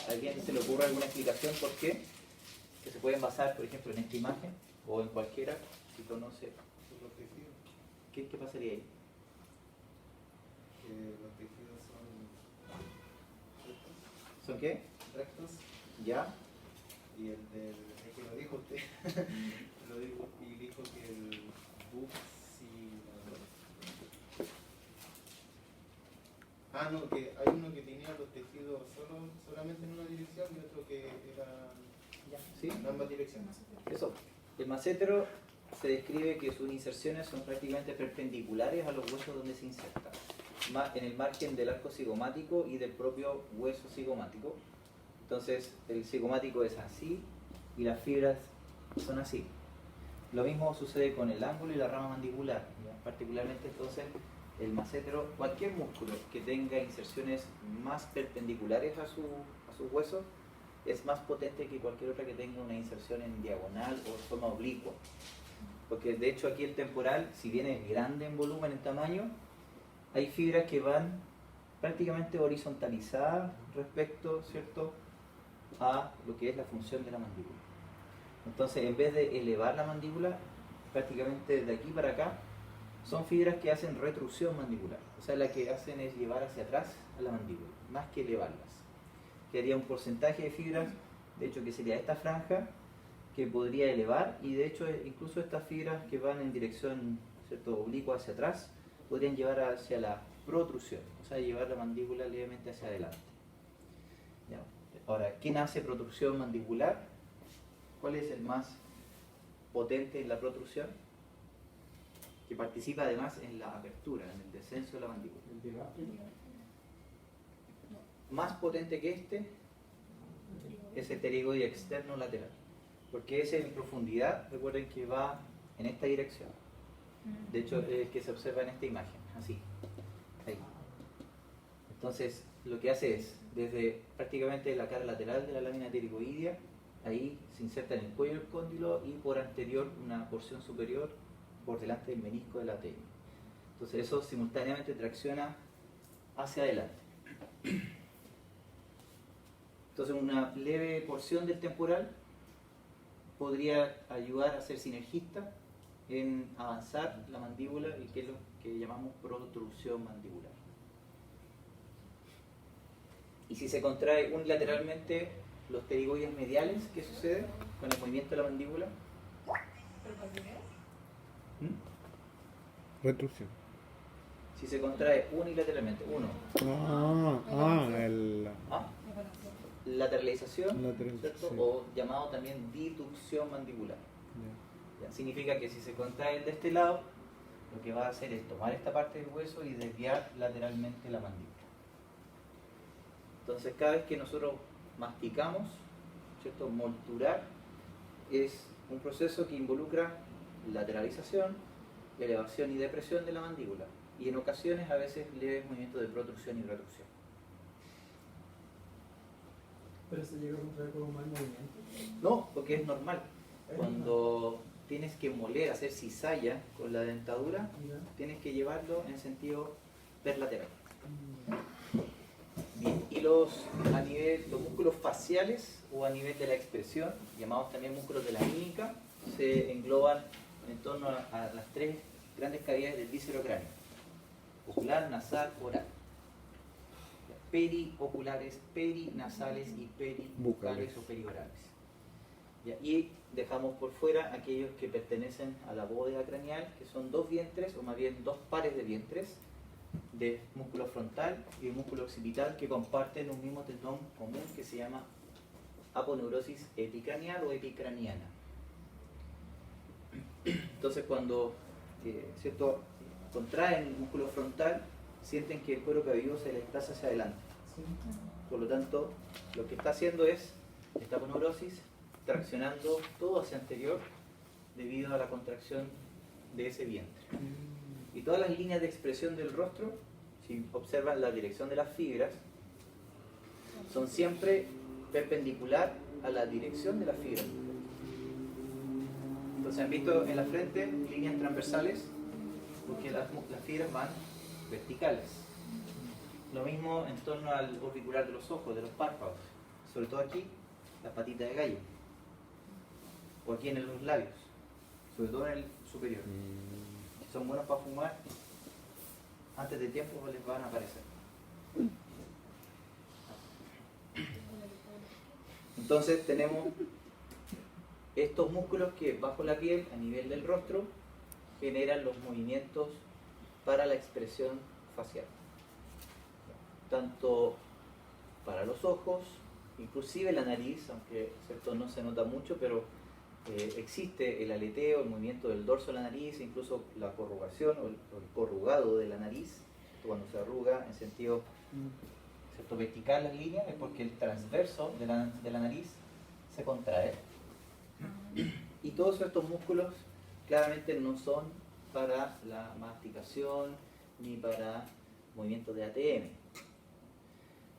¿A alguien se le ocurre alguna explicación por qué? Que se pueden basar, por ejemplo, en esta imagen o en cualquiera, si conoce. Los tejidos. ¿Qué pasaría ahí? Que los tejidos son ¿Son qué? rectos ¿Ya? y el que lo dijo usted lo dijo y dijo que el no, que hay uno que tenía los tejidos solamente en una dirección y otro que era ¿Sí? en ambas direcciones. Eso. El macétero se describe que sus inserciones son prácticamente perpendiculares a los huesos donde se inserta, en el margen del arco cigomático y del propio hueso cigomático. Entonces el cigomático es así y las fibras son así. Lo mismo sucede con el ángulo y la rama mandibular, ¿ya? Particularmente entonces el macétero, cualquier músculo que tenga inserciones más perpendiculares a sus huesos es más potente que cualquier otra que tenga una inserción en diagonal o de forma oblicua. Porque de hecho aquí el temporal, si bien es grande en volumen, en tamaño, hay fibras que van prácticamente horizontalizadas respecto, ¿cierto?, a lo que es la función de la mandíbula. Entonces, en vez de elevar la mandíbula, prácticamente de aquí para acá, son fibras que hacen retrusión mandibular. O sea, la que hacen es llevar hacia atrás a la mandíbula, más que elevarlas. Quedaría un porcentaje de fibras, de hecho que sería esta franja, que podría elevar, y de hecho incluso estas fibras que van en dirección, ¿cierto?, oblicua hacia atrás, podrían llevar hacia la protrusión, o sea, llevar la mandíbula levemente hacia adelante. ¿Ya? Ahora, ¿quién hace protrusión mandibular? ¿Cuál es el más potente en la protrusión? Que participa además en la apertura, en el descenso de la mandíbula. Más potente que este es el pterigoide externo lateral, porque ese en profundidad, recuerden que va en esta dirección. De hecho, es el que se observa en esta imagen, así, ahí. Entonces, lo que hace es, desde prácticamente la cara lateral de la lámina pterigoidea, ahí se inserta en el cuello del cóndilo y por anterior una porción superior por delante del menisco de la tenia. Entonces eso simultáneamente tracciona hacia adelante. Entonces una leve porción del temporal podría ayudar a ser sinergista en avanzar la mandíbula y que es lo que llamamos protrusión mandibular. Y si se contrae unilateralmente los pterigoides mediales, ¿qué sucede con el movimiento de la mandíbula? Retrusión. Si se contrae unilateralmente, lateralización, ¿cierto? Sí. O llamado también diducción mandibular. ¿Ya? Significa que si se contrae de este lado, lo que va a hacer es tomar esta parte del hueso y desviar lateralmente la mandíbula. Entonces, cada vez que nosotros masticamos, ¿cierto?, molturar es un proceso que involucra lateralización, elevación y depresión de la mandíbula, y en ocasiones a veces leves movimientos de protrusión y retrusión. ¿Pero se llega a contraer con un mal movimiento? No, porque es normal. Cuando tienes que moler, hacer cizalla con la dentadura, tienes que llevarlo en sentido perlateral. Bien, y los músculos faciales o a nivel de la expresión, llamados también músculos de la mímica, se engloban en torno a las tres grandes cavidades del viscerocráneo: ocular, nasal, oral. Perioculares, perinasales y peribucales o periorales. Y dejamos por fuera aquellos que pertenecen a la bóveda craneal, que son dos vientres, o más bien dos pares de vientres, de músculo frontal y de músculo occipital, que comparten un mismo tendón común que se llama aponeurosis epicraneal o epicraniana. Entonces, cuando ¿cierto?, contraen el músculo frontal, sienten que el cuero cabelludo se les desplaza hacia adelante. Por lo tanto, lo que está haciendo es esta aponeurosis traccionando todo hacia anterior debido a la contracción de ese vientre. Y todas las líneas de expresión del rostro, si observan la dirección de las fibras, son siempre perpendicular a la dirección de las fibras. Entonces, han visto en la frente líneas transversales porque las fibras van verticales. Lo mismo en torno al orbicular de los ojos, de los párpados. sobre todo aquí, las patitas de gallo, o aquí en los labios, sobre todo en el superior. Si son buenos para fumar, antes de tiempo les van a aparecer. Entonces tenemos estos músculos que bajo la piel, a nivel del rostro, generan los movimientos para la expresión facial. Tanto para los ojos, inclusive la nariz, aunque ¿cierto? No se nota mucho, pero existe el aleteo, el movimiento del dorso de la nariz, incluso la corrugación o el corrugado de la nariz, cuando se arruga en sentido ¿cierto? Vertical las líneas, es porque el transverso de la nariz se contrae. Y todos estos músculos claramente no son para la masticación ni para movimientos de ATM.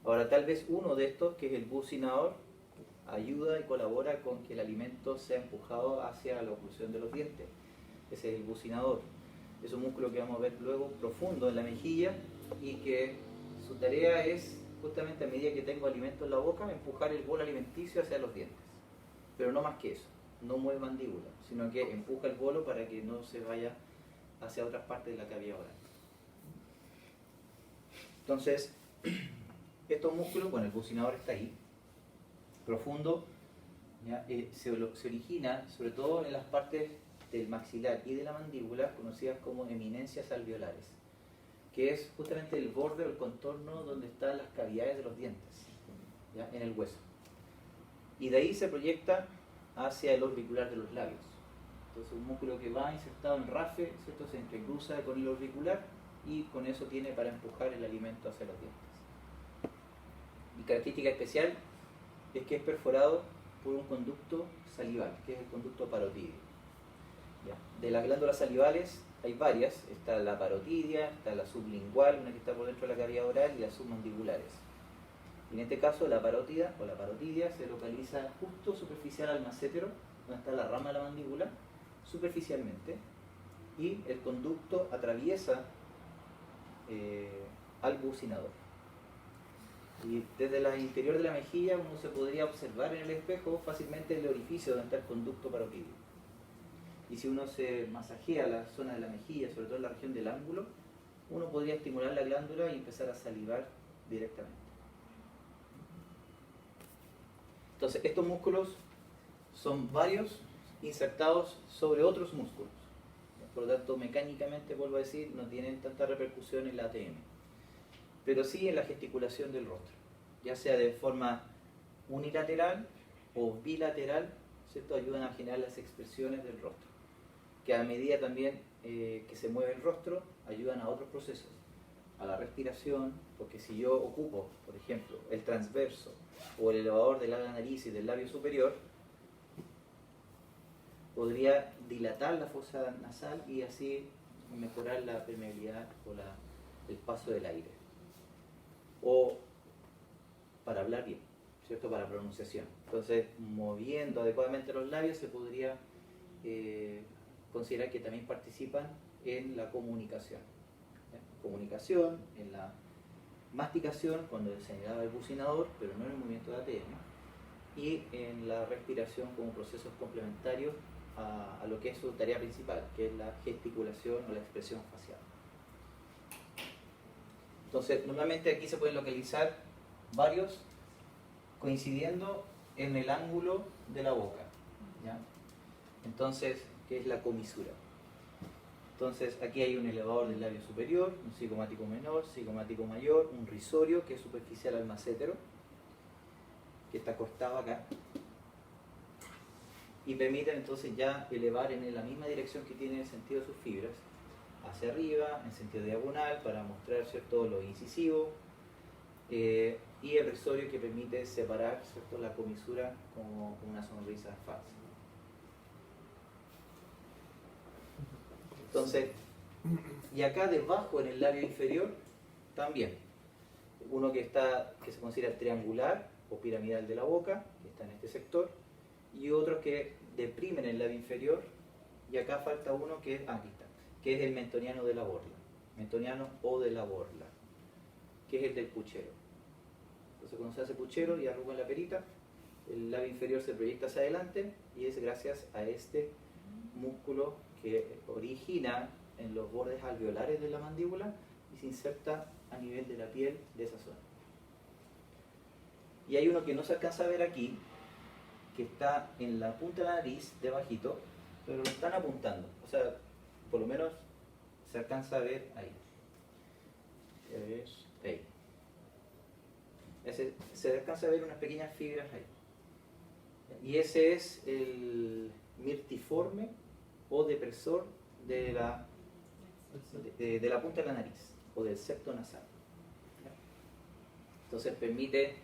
Ahora, tal vez uno de estos, que es el bucinador, ayuda y colabora con que el alimento sea empujado hacia la oclusión de los dientes. Ese es el bucinador. Es un músculo que vamos a ver luego profundo en la mejilla y que su tarea es, justamente a medida que tengo alimento en la boca, empujar el bolo alimenticio hacia los dientes. Pero no más que eso, no mueve mandíbula, sino que empuja el bolo para que no se vaya hacia otras partes de la cavidad oral. Entonces, estos músculos, bueno, el bucinador está ahí, profundo, ¿ya? Se origina sobre todo en las partes del maxilar y de la mandíbula, conocidas como eminencias alveolares, que es justamente el borde o el contorno donde están las cavidades de los dientes, ¿ya? En el hueso. Y de ahí se proyecta hacia el orbicular de los labios. Entonces un músculo que va insertado en rafe, ¿cierto? Se entrecruza con el orbicular y con eso tiene para empujar el alimento hacia los dientes. Y característica especial es que es perforado por un conducto salival, que es el conducto parotídeo. ¿Ya? De las glándulas salivales hay varias, está la parotidia, está la sublingual, una que está por dentro de la cavidad oral, y las submandibulares. Y en este caso la parótida o la parotidia se localiza justo superficial al massétero, donde está la rama de la mandíbula, superficialmente, y el conducto atraviesa al bucinador. Y desde la interior de la mejilla uno se podría observar en el espejo fácilmente el orificio donde está el conducto parotídeo. Y si uno se masajea la zona de la mejilla, sobre todo en la región del ángulo, uno podría estimular la glándula y empezar a salivar directamente. Entonces, estos músculos son varios insertados sobre otros músculos. Por lo tanto, mecánicamente, vuelvo a decir, no tienen tanta repercusión en la ATM. Pero sí en la gesticulación del rostro, ya sea de forma unilateral o bilateral, ¿cierto? Ayudan a generar las expresiones del rostro, que a medida también que se mueve el rostro, ayudan a otros procesos, a la respiración, porque si yo ocupo, por ejemplo, el transverso o el elevador de la nariz y del labio superior, podría dilatar la fosa nasal y así mejorar la permeabilidad o el paso del aire. O para hablar bien, ¿cierto? Para pronunciación. Entonces, moviendo adecuadamente los labios se podría considerar que también participan en la comunicación. ¿Ya? Comunicación, en la masticación, cuando se señalaba el bucinador, pero no en el movimiento de ATM, y en la respiración como procesos complementarios a lo que es su tarea principal, que es la gesticulación o la expresión facial. Entonces, normalmente aquí se pueden localizar varios coincidiendo en el ángulo de la boca, ¿ya? Entonces, ¿qué es la comisura? Entonces, aquí hay un elevador del labio superior, un cigomático menor, cigomático mayor, un risorio que es superficial al massétero, que está acostado acá, y permiten entonces ya elevar en la misma dirección que tiene el sentido de sus fibras, hacia arriba, en sentido diagonal, para mostrar, ¿cierto?, lo incisivo, y el risorio que permite separar, ¿cierto?, la comisura como una sonrisa falsa. Entonces, y acá debajo en el labio inferior también, uno que se considera triangular o piramidal de la boca, que está en este sector, y otros que deprimen el labio inferior, y acá falta uno que aquí está, que es el mentoniano de la borla, mentoniano o de la borla, que es el del puchero. Entonces cuando se hace puchero y arruga la perita, el labio inferior se proyecta hacia adelante y es gracias a este músculo que origina en los bordes alveolares de la mandíbula y se inserta a nivel de la piel de esa zona. Y hay uno que no se alcanza a ver aquí, que está en la punta de la nariz, debajito, pero lo están apuntando. O sea, por lo menos se alcanza a ver ahí. Ahí. Se alcanza a ver unas pequeñas fibras ahí. Y ese es el mirtiforme o depresor de la punta de la nariz o del septo nasal. Entonces permite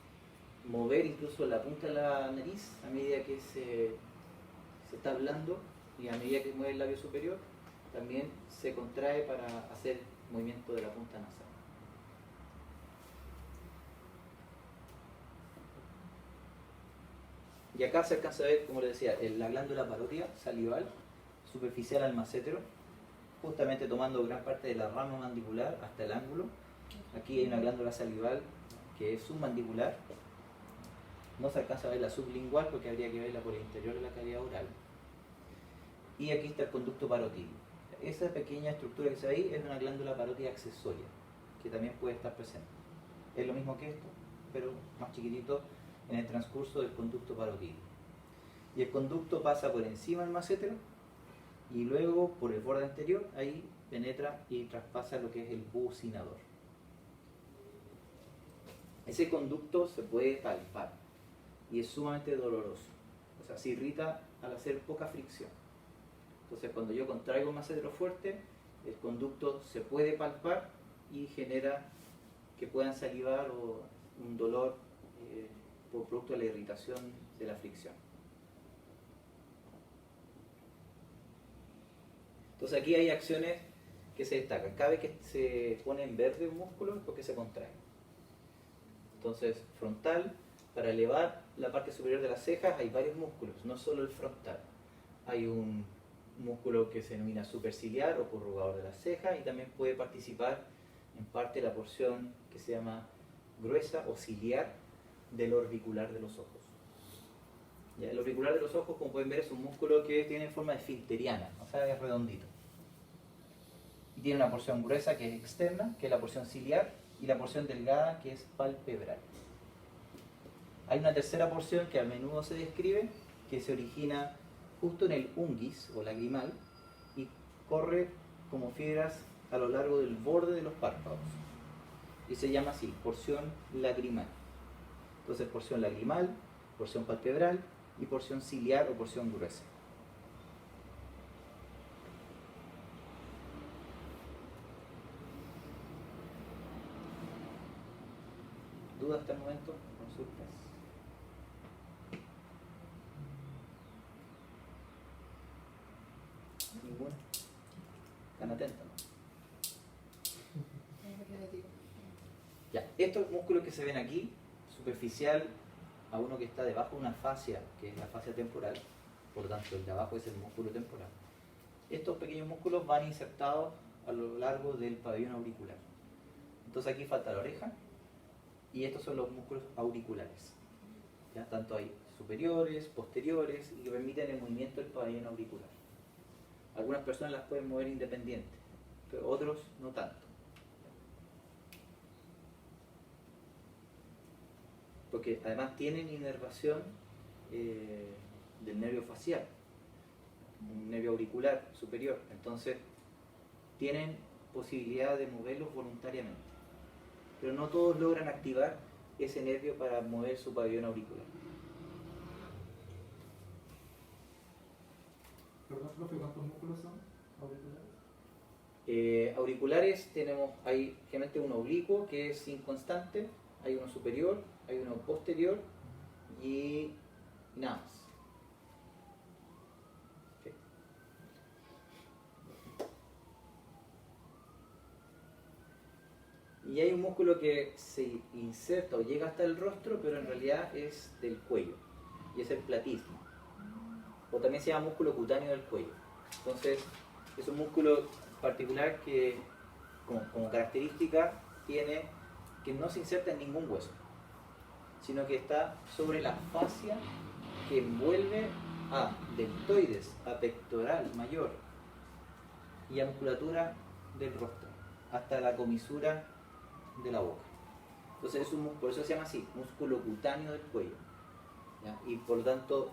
mover incluso la punta de la nariz a medida que se está hablando y a medida que mueve el labio superior también se contrae para hacer movimiento de la punta nasal. Y acá se alcanza a ver, como les decía, la glándula parótida salival superficial al massetero, justamente tomando gran parte de la rama mandibular hasta el ángulo. Aquí hay una glándula salival que es submandibular. No se alcanza a ver la sublingual porque habría que verla por el interior de la cavidad oral. Y aquí está el conducto parótido. Esa pequeña estructura que se ve ahí es una glándula parótida accesoria, que también puede estar presente. Es lo mismo que esto, pero más chiquitito en el transcurso del conducto parótido. Y el conducto pasa por encima del massetero y luego por el borde anterior, ahí penetra y traspasa lo que es el bucinador. Ese conducto se puede palpar y es sumamente doloroso. O sea, se irrita al hacer poca fricción. Entonces, cuando yo contraigo un massetero fuerte, el conducto se puede palpar y genera que puedan salivar o un dolor por producto de la irritación de la fricción. Entonces aquí hay acciones que se destacan. Cada vez que se pone en verde un músculo es porque se contrae. Entonces, frontal, para elevar la parte superior de las cejas hay varios músculos, no solo el frontal. Hay un músculo que se denomina superciliar o corrugador de las cejas y también puede participar en parte la porción que se llama gruesa o ciliar del orbicular de los ojos. Ya, el orbicular de los ojos, como pueden ver, es un músculo que tiene forma de filteriana, o sea, es redondito. Y tiene una porción gruesa que es externa, que es la porción ciliar, y la porción delgada que es palpebral. Hay una tercera porción que a menudo se describe, que se origina justo en el unguis o lagrimal y corre como fibras a lo largo del borde de los párpados. Y se llama así, porción lagrimal. Entonces, porción lagrimal, porción palpebral y porción ciliar o porción gruesa. ¿Dudas hasta el momento? ¿Consultas? ¿Ninguna? ¿Están atentos? Ya, estos músculos que se ven aquí, superficial a uno que está debajo de una fascia, que es la fascia temporal, por lo tanto el de abajo es el músculo temporal. Estos pequeños músculos van insertados a lo largo del pabellón auricular. Entonces aquí falta la oreja y estos son los músculos auriculares. ¿Ya? Tanto hay superiores, posteriores y que permiten el movimiento del pabellón auricular. Algunas personas las pueden mover independientes, pero otros no tanto. Porque además tienen inervación del nervio facial, un nervio auricular superior, entonces tienen posibilidad de moverlos voluntariamente, pero no todos logran activar ese nervio para mover su pabellón auricular. Perdón, profe, ¿cuántos músculos son auriculares? Auriculares hay generalmente un oblicuo que es inconstante, hay uno superior, hay uno posterior y nada más. Okay. Y hay un músculo que se inserta o llega hasta el rostro, pero en realidad es del cuello, y es el platismo. O también se llama músculo cutáneo del cuello. Entonces, es un músculo particular que, como característica, tiene que no se inserta en ningún hueso. sino que está sobre la fascia que envuelve a deltoides, a pectoral mayor y a musculatura del rostro, hasta la comisura de la boca. Entonces por eso se llama así, músculo cutáneo del cuello, ¿ya? Y por lo tanto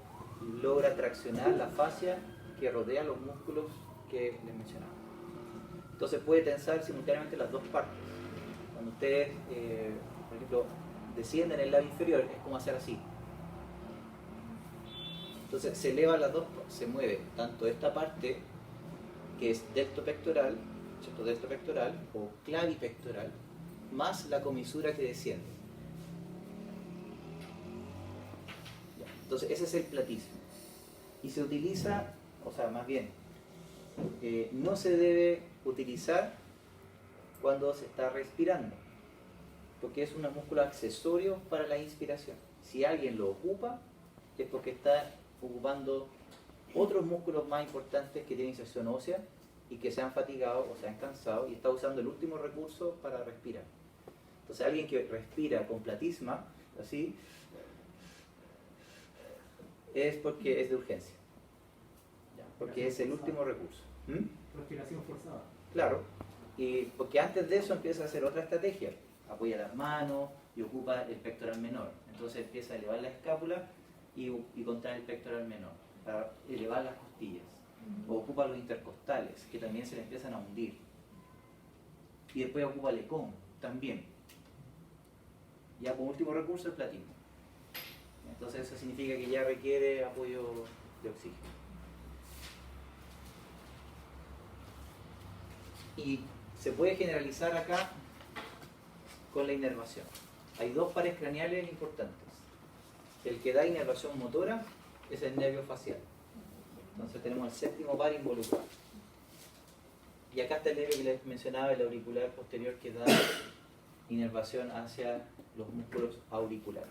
logra traccionar la fascia que rodea los músculos que les mencionaba. Entonces puede tensar simultáneamente las dos partes. Cuando ustedes, por ejemplo, descienden el labio inferior, es como hacer así. Entonces se eleva las dos, se mueve tanto esta parte que es delto pectoral, ¿cierto? Delto pectoral o clavipectoral, más la comisura que desciende. Entonces ese es el platismo. Y se utiliza, o sea, más bien, no se debe utilizar cuando se está respirando, porque es un músculo accesorio para la inspiración. Si alguien lo ocupa, es porque está ocupando otros músculos más importantes que tienen inserción ósea y que se han fatigado o se han cansado y está usando el último recurso para respirar. Entonces alguien que respira con platisma, así, es porque es de urgencia, ¿ya? Porque es el último recurso. Respiración forzada. Claro, y porque antes de eso empieza a hacer otra estrategia, apoya las manos y ocupa el pectoral menor, entonces empieza a elevar la escápula y contrae el pectoral menor para elevar las costillas, o ocupa los intercostales que también se le empiezan a hundir, y después ocupa el ecón también, ya como último recurso el platismo. Entonces eso significa que ya requiere apoyo de oxígeno. Y se puede generalizar acá con la inervación. Hay dos pares craneales importantes. El que da inervación motora es el nervio facial. Entonces tenemos el séptimo par involucrado. Y acá está el nervio que les mencionaba, el auricular posterior, que da inervación hacia los músculos auriculares.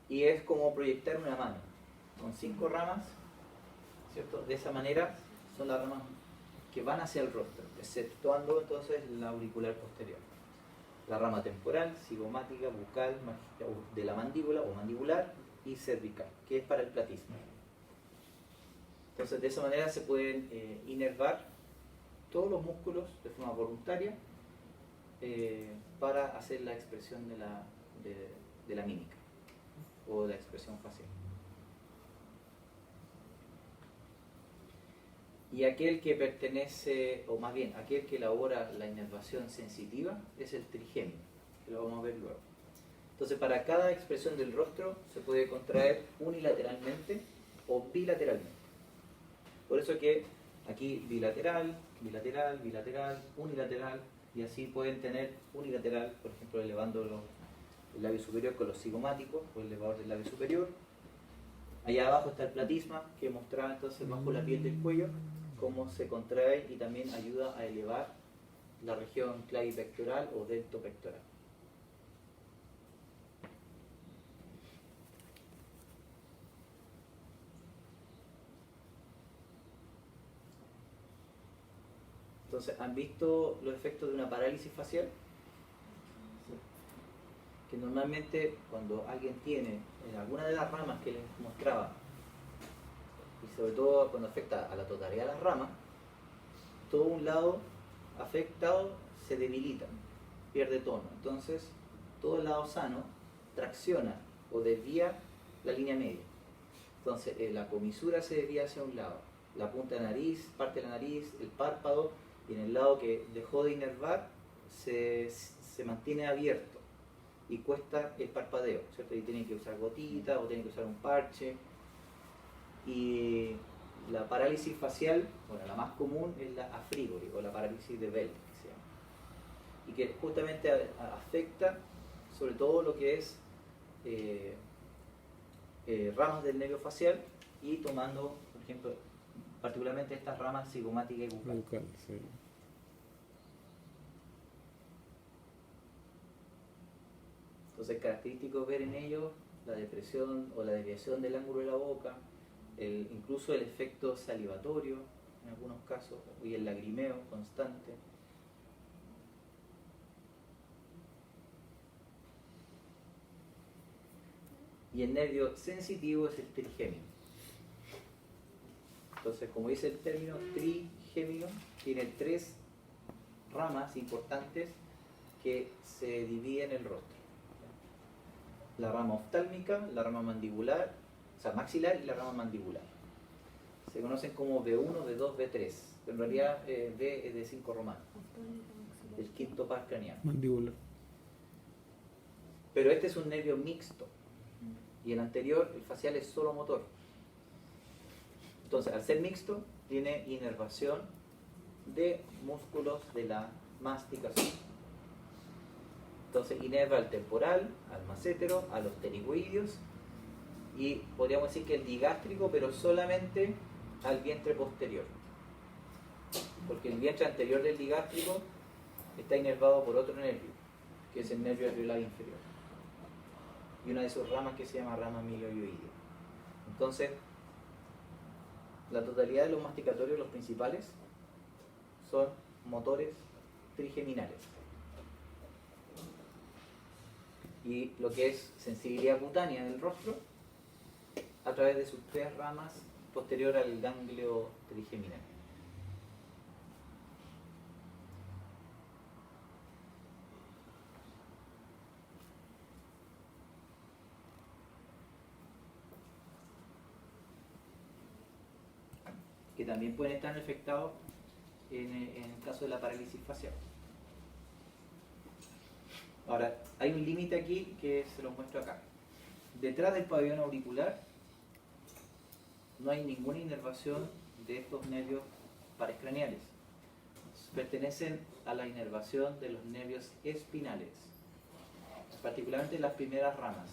Y es como proyectar una mano con 5 ramas, ¿cierto? De esa manera son las ramas que van hacia el rostro, exceptuando entonces la auricular posterior. La rama temporal, cigomática, bucal, de la mandíbula o mandibular y cervical, que es para el platismo. Entonces de esa manera se pueden inervar todos los músculos de forma voluntaria para hacer la expresión de la mímica o de la expresión facial. Y aquel que pertenece, o más bien, aquel que elabora la inervación sensitiva es el trigemio, que lo vamos a ver luego. Entonces, para cada expresión del rostro se puede contraer unilateralmente o bilateralmente. Por eso que aquí bilateral, bilateral, bilateral, unilateral, y así pueden tener unilateral, por ejemplo, elevando el labio superior con los cigomáticos, o el elevador del labio superior. Allá abajo está el platisma, que mostraba entonces bajo la piel del cuello cómo se contrae y también ayuda a elevar la región clavipectoral o delto pectoral. Entonces, ¿han visto los efectos de una parálisis facial? Sí. Que normalmente cuando alguien tiene en alguna de las ramas que les mostraba, y sobre todo cuando afecta a la totalidad de las ramas, todo un lado afectado se debilita, pierde tono. Entonces, todo el lado sano tracciona o desvía la línea media. Entonces, la comisura se desvía hacia un lado, la punta de la nariz, parte de la nariz, el párpado, y en el lado que dejó de inervar se mantiene abierto y cuesta el parpadeo, ¿cierto? Y tienen que usar gotitas o tienen que usar un parche. Y la parálisis facial, bueno, la más común es la afrígori o la parálisis de Bell, que se llama, y que justamente afecta sobre todo lo que es ramas del nervio facial y tomando, por ejemplo, particularmente estas ramas cigomática y bucal. Sí. Entonces, característico ver en ellos la depresión o la desviación del ángulo de la boca, incluso el efecto salivatorio en algunos casos y el lagrimeo constante. y el nervio sensitivo es el trigémino. Entonces, como dice el término, trigémino tiene 3 ramas importantes que se dividen el rostro. La rama oftálmica, la rama mandibular, o sea, maxilar y la rama mandibular. Se conocen como B1, B2, B3. En realidad B es de 5 romanos. El quinto par craneal. Mandíbula. Pero este es un nervio mixto. Y el anterior, el facial, es solo motor. Entonces, al ser mixto, tiene inervación de músculos de la masticación. Entonces, inerva al temporal, al massétero, a los pterigoideos y podríamos decir que el digástrico, pero solamente al vientre posterior. Porque el vientre anterior del digástrico está inervado por otro nervio, que es el nervio alveolar inferior. Y una de sus ramas que se llama rama milioioidea. Entonces, la totalidad de los masticatorios, los principales, son motores trigeminales. Y lo que es sensibilidad cutánea del rostro, a través de sus 3 ramas posterior al ganglio trigeminal. Que también pueden estar afectados en el caso de la parálisis facial. Ahora, hay un límite aquí que se lo muestro acá. Detrás del pabellón auricular no hay ninguna inervación de estos nervios parascraniales. Pertenecen a la inervación de los nervios espinales, particularmente las primeras ramas.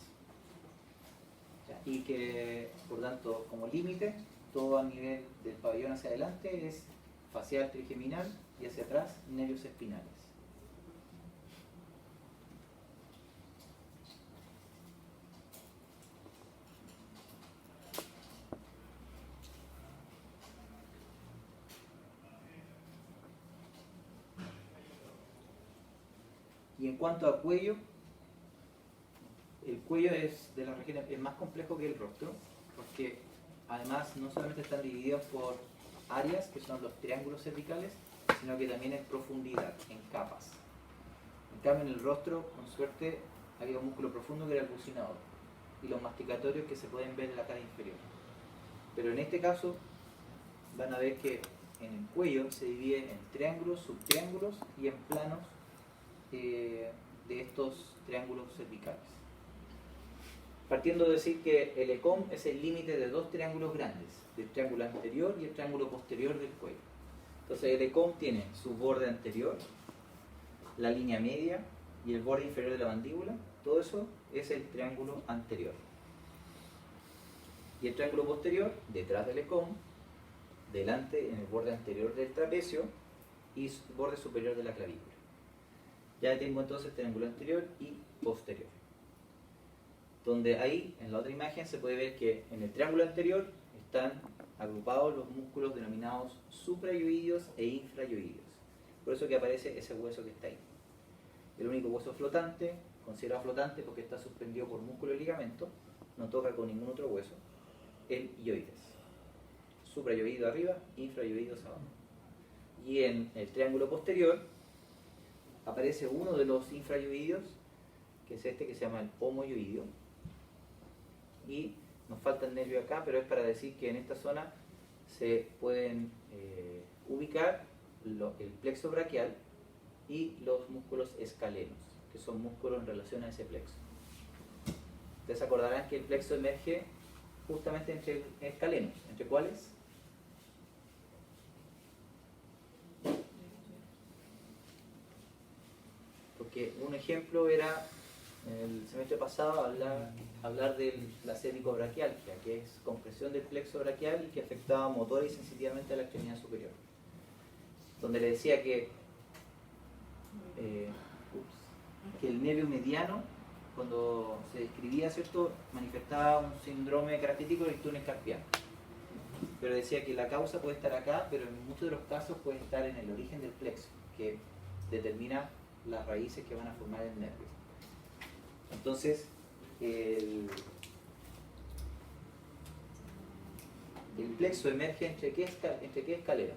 Y que, por tanto, como límite, todo a nivel del pabellón hacia adelante es facial trigeminal y hacia atrás nervios espinales. Y en cuanto a cuello, el cuello es de las regiones es más complejo que el rostro, porque además no solamente están divididos por áreas, que son los triángulos cervicales, sino que también en profundidad, en capas. En cambio, en el rostro, con suerte, había un músculo profundo que era el bucinador, y los masticatorios que se pueden ver en la cara inferior. Pero en este caso, van a ver que en el cuello se divide en triángulos, subtriángulos y en planos de estos triángulos cervicales. Partiendo de decir que el ECOM es el límite de 2 triángulos grandes, el triángulo anterior y el triángulo posterior del cuello. Entonces el ECOM tiene su borde anterior, la línea media y el borde inferior de la mandíbula. Todo eso es el triángulo anterior. Y el triángulo posterior, detrás del ECOM, delante en el borde anterior del trapecio y borde superior de la clavícula. Ya tengo entonces triángulo anterior y posterior. Donde ahí, en la otra imagen, se puede ver que en el triángulo anterior están agrupados los músculos denominados suprayoideos e infrayoideos. Por eso que aparece ese hueso que está ahí. El único hueso flotante, considerado flotante porque está suspendido por músculo y ligamento, no toca con ningún otro hueso, el ioides. Suprayoideo arriba, infrayoideos abajo. Y en el triángulo posterior aparece uno de los infrayoideos, que es este que se llama el homoyoideo. Y nos falta el nervio acá, pero es para decir que en esta zona se pueden ubicar el plexo braquial y los músculos escalenos, que son músculos en relación a ese plexo. Ustedes acordarán que el plexo emerge justamente entre escalenos. ¿Entre cuáles? Porque un ejemplo era, el semestre pasado, hablar de la cérvico-braquialgia, que es compresión del plexo braquial y que afectaba motora y sensitivamente a la extremidad superior. Donde le decía que el nervio mediano, cuando se describía, ¿cierto?, manifestaba un síndrome característico del túnel carpiano. Pero decía que la causa puede estar acá, pero en muchos de los casos puede estar en el origen del plexo, que determina las raíces que van a formar el nervio. Entonces, el plexo emerge entre qué escaleras.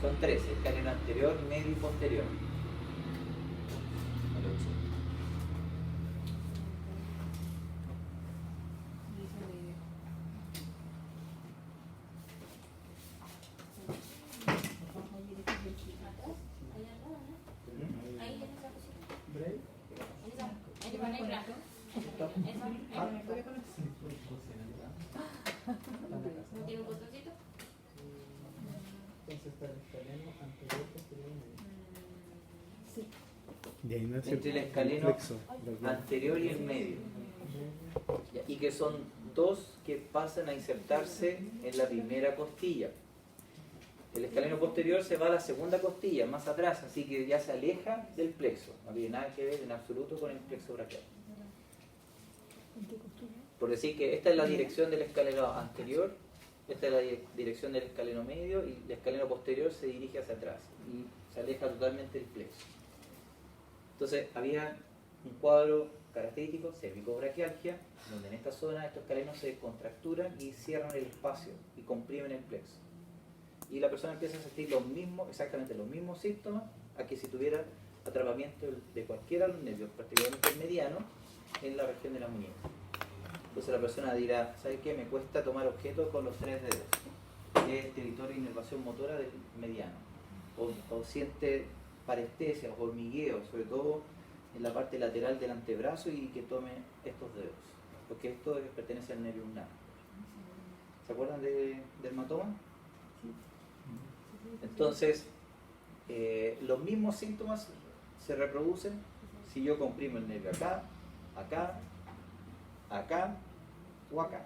Son tres: escaleno anterior, medio y posterior. ¿No tiene un botoncito? Entonces está el escaleno anterior, posterior y medio. Sí. De ahí nace Entre el escaleno plexo, anterior y el medio. Y que son dos que pasan a insertarse en la primera costilla. El escaleno posterior se va a la segunda costilla, más atrás, así que ya se aleja del plexo. No tiene nada que ver en absoluto con el plexo braquial. Por decir que esta es la dirección del escaleno anterior, esta es la dirección del escaleno medio, y el escaleno posterior se dirige hacia atrás y se aleja totalmente del plexo. Entonces había un cuadro característico, cervicobraquialgia, donde en esta zona estos escalenos se contracturan y cierran el espacio y comprimen el plexo. Y la persona empieza a sentir exactamente los mismos síntomas a que si tuviera atrapamiento de cualquiera de los nervios, particularmente el mediano, en la región de la muñeca. Entonces la persona dirá, ¿sabe qué? Me cuesta tomar objetos con los 3 dedos, que es territorio de inervación motora del mediano. O siente parestesia o hormigueo, sobre todo en la parte lateral del antebrazo, y que tome estos dedos, porque esto pertenece al nervio ulnar. ¿Se acuerdan del hematoma? Entonces, los mismos síntomas se reproducen si yo comprimo el nervio acá, acá, acá o acá.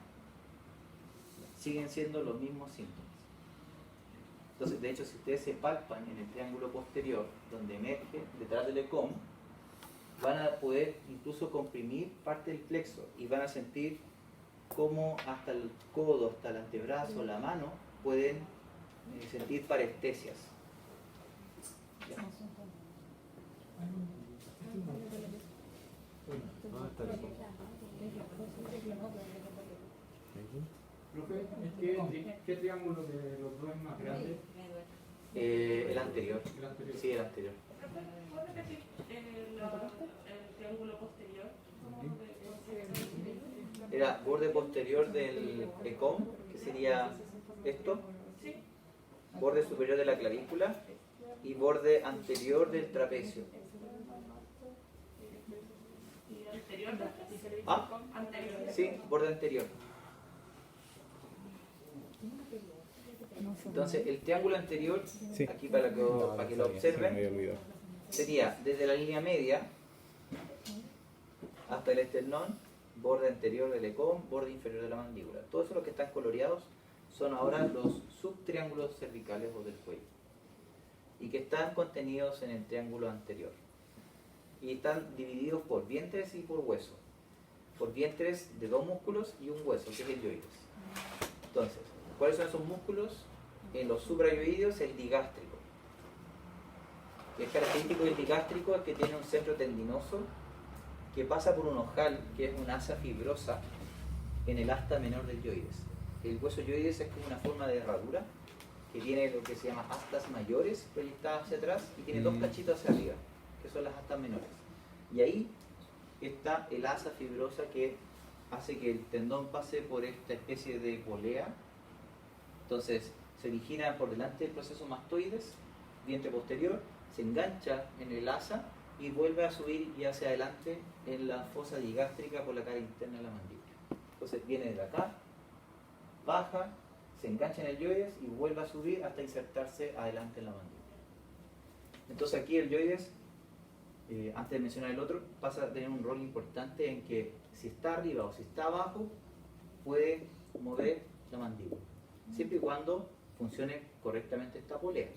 Siguen siendo los mismos síntomas. Entonces, de hecho, si ustedes se palpan en el triángulo posterior, donde emerge detrás del ECOM, van a poder incluso comprimir parte del plexo y van a sentir cómo hasta el codo, hasta el antebrazo, la mano, pueden sentir parestesias. ¿Ya? Profe, ¿qué triángulo de los dos es más grande? El anterior. El anterior. Sí, el anterior. ¿Puedo repetir el triángulo posterior? Era borde posterior del ECOM, que sería esto, Sí. borde superior de la clavícula y borde anterior del trapecio. ¿Y anterior? Ah, Anterior. sí, borde anterior. Entonces, el triángulo anterior, Sí. aquí para que lo Se me había observen, olvidado. sería desde la línea media hasta el esternón, borde anterior del ECOM, borde inferior de la mandíbula. Todos esos los que están coloreados son ahora los subtriángulos cervicales o del cuello, y que están contenidos en el triángulo anterior. Y están divididos por vientres y por hueso. Por vientres de 2 músculos y un hueso, que es el yoides. Entonces, ¿cuáles son esos músculos? En los suprayoideos, el digástrico. Y es característico del digástrico es que tiene un centro tendinoso que pasa por un ojal, que es una asa fibrosa, en el asta menor del yoides. El hueso yoides es como una forma de herradura que tiene lo que se llama astas mayores proyectadas hacia atrás y tiene 2 cachitos hacia arriba, que son las astas menores. Y ahí está el asa fibrosa que hace que el tendón pase por esta especie de polea. Entonces se origina por delante del proceso mastoides, vientre posterior, se engancha en el asa y vuelve a subir y hacia adelante en la fosa digástrica por la cara interna de la mandíbula. Entonces viene de acá, baja, se engancha en el yoides y vuelve a subir hasta insertarse adelante en la mandíbula. Entonces aquí el yoides, antes de mencionar el otro, pasa a tener un rol importante en que si está arriba o si está abajo, puede mover la mandíbula, siempre y cuando funcione correctamente esta polea.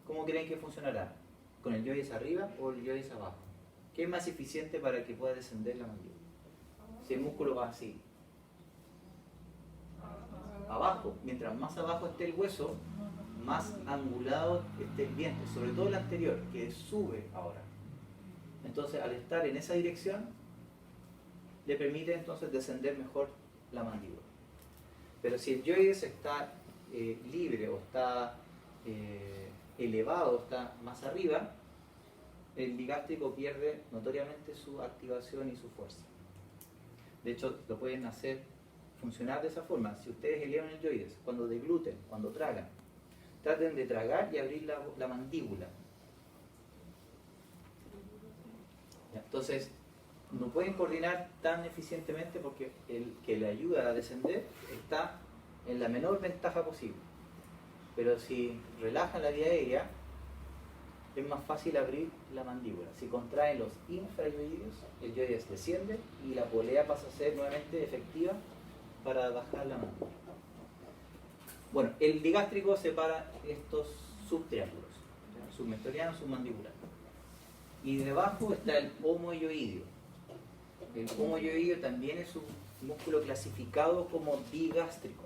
¿Cómo creen que funcionará? ¿Con el yoides arriba o el yoides abajo? ¿Qué es más eficiente para que pueda descender la mandíbula? Si el músculo va así, abajo, mientras más abajo esté el hueso, más angulado esté el vientre, sobre todo el anterior, que sube ahora. Entonces, al estar en esa dirección, le permite entonces descender mejor la mandíbula. Pero si el yoides está libre o está elevado, está más arriba, el digástrico pierde notoriamente su activación y su fuerza. De hecho, lo pueden hacer funcionar de esa forma. Si ustedes elevan el yoides, cuando degluten, cuando tragan, traten de tragar y abrir la mandíbula. ¿Ya? Entonces, no pueden coordinar tan eficientemente porque el que le ayuda a descender está en la menor ventaja posible. Pero si relajan la vía aérea, es más fácil abrir la mandíbula. Si contraen los infrayoideos, el yoides desciende y la polea pasa a ser nuevamente efectiva para bajar la mandíbula. Bueno, el digástrico separa estos subtriángulos, submentoriano, submandibular. Y debajo está el homoyoideo. El homoyoideo también es un músculo clasificado como digástrico.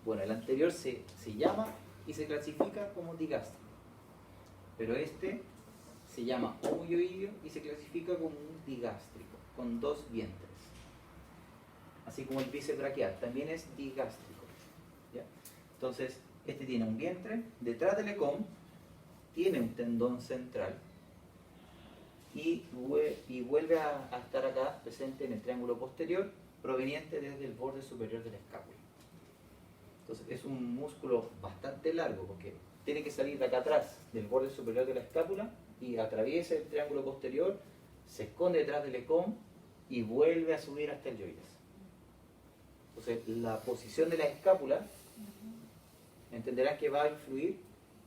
Bueno, el anterior se llama y se clasifica como digástrico. Pero este se llama homoyoideo y se clasifica como un digástrico, con dos vientres. Así como el bíceps braquial, también es digástrico. ¿Ya? Entonces, este tiene un vientre, detrás del ecom tiene un tendón central y vuelve a estar acá presente en el triángulo posterior, proveniente desde el borde superior de la escápula. Entonces, es un músculo bastante largo porque tiene que salir de acá atrás del borde superior de la escápula y atraviesa el triángulo posterior, se esconde detrás del ecom y vuelve a subir hasta el yoides. Entonces, la posición de la escápula entenderán que va a influir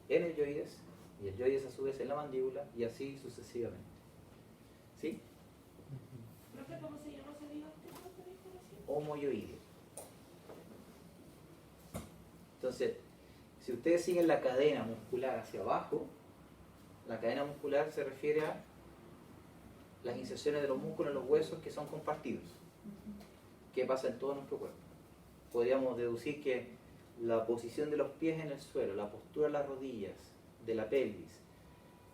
en el yoides y el yoides a su vez en la mandíbula y así sucesivamente. ¿Sí? Profe, ¿cómo se llama ese digástrico que dijo recién? Homoyoideo. Entonces, si ustedes siguen la cadena muscular hacia abajo, la cadena muscular se refiere a las inserciones de los músculos en los huesos que son compartidos. ¿Qué pasa en todo nuestro cuerpo? Podríamos deducir que la posición de los pies en el suelo, la postura de las rodillas, de la pelvis,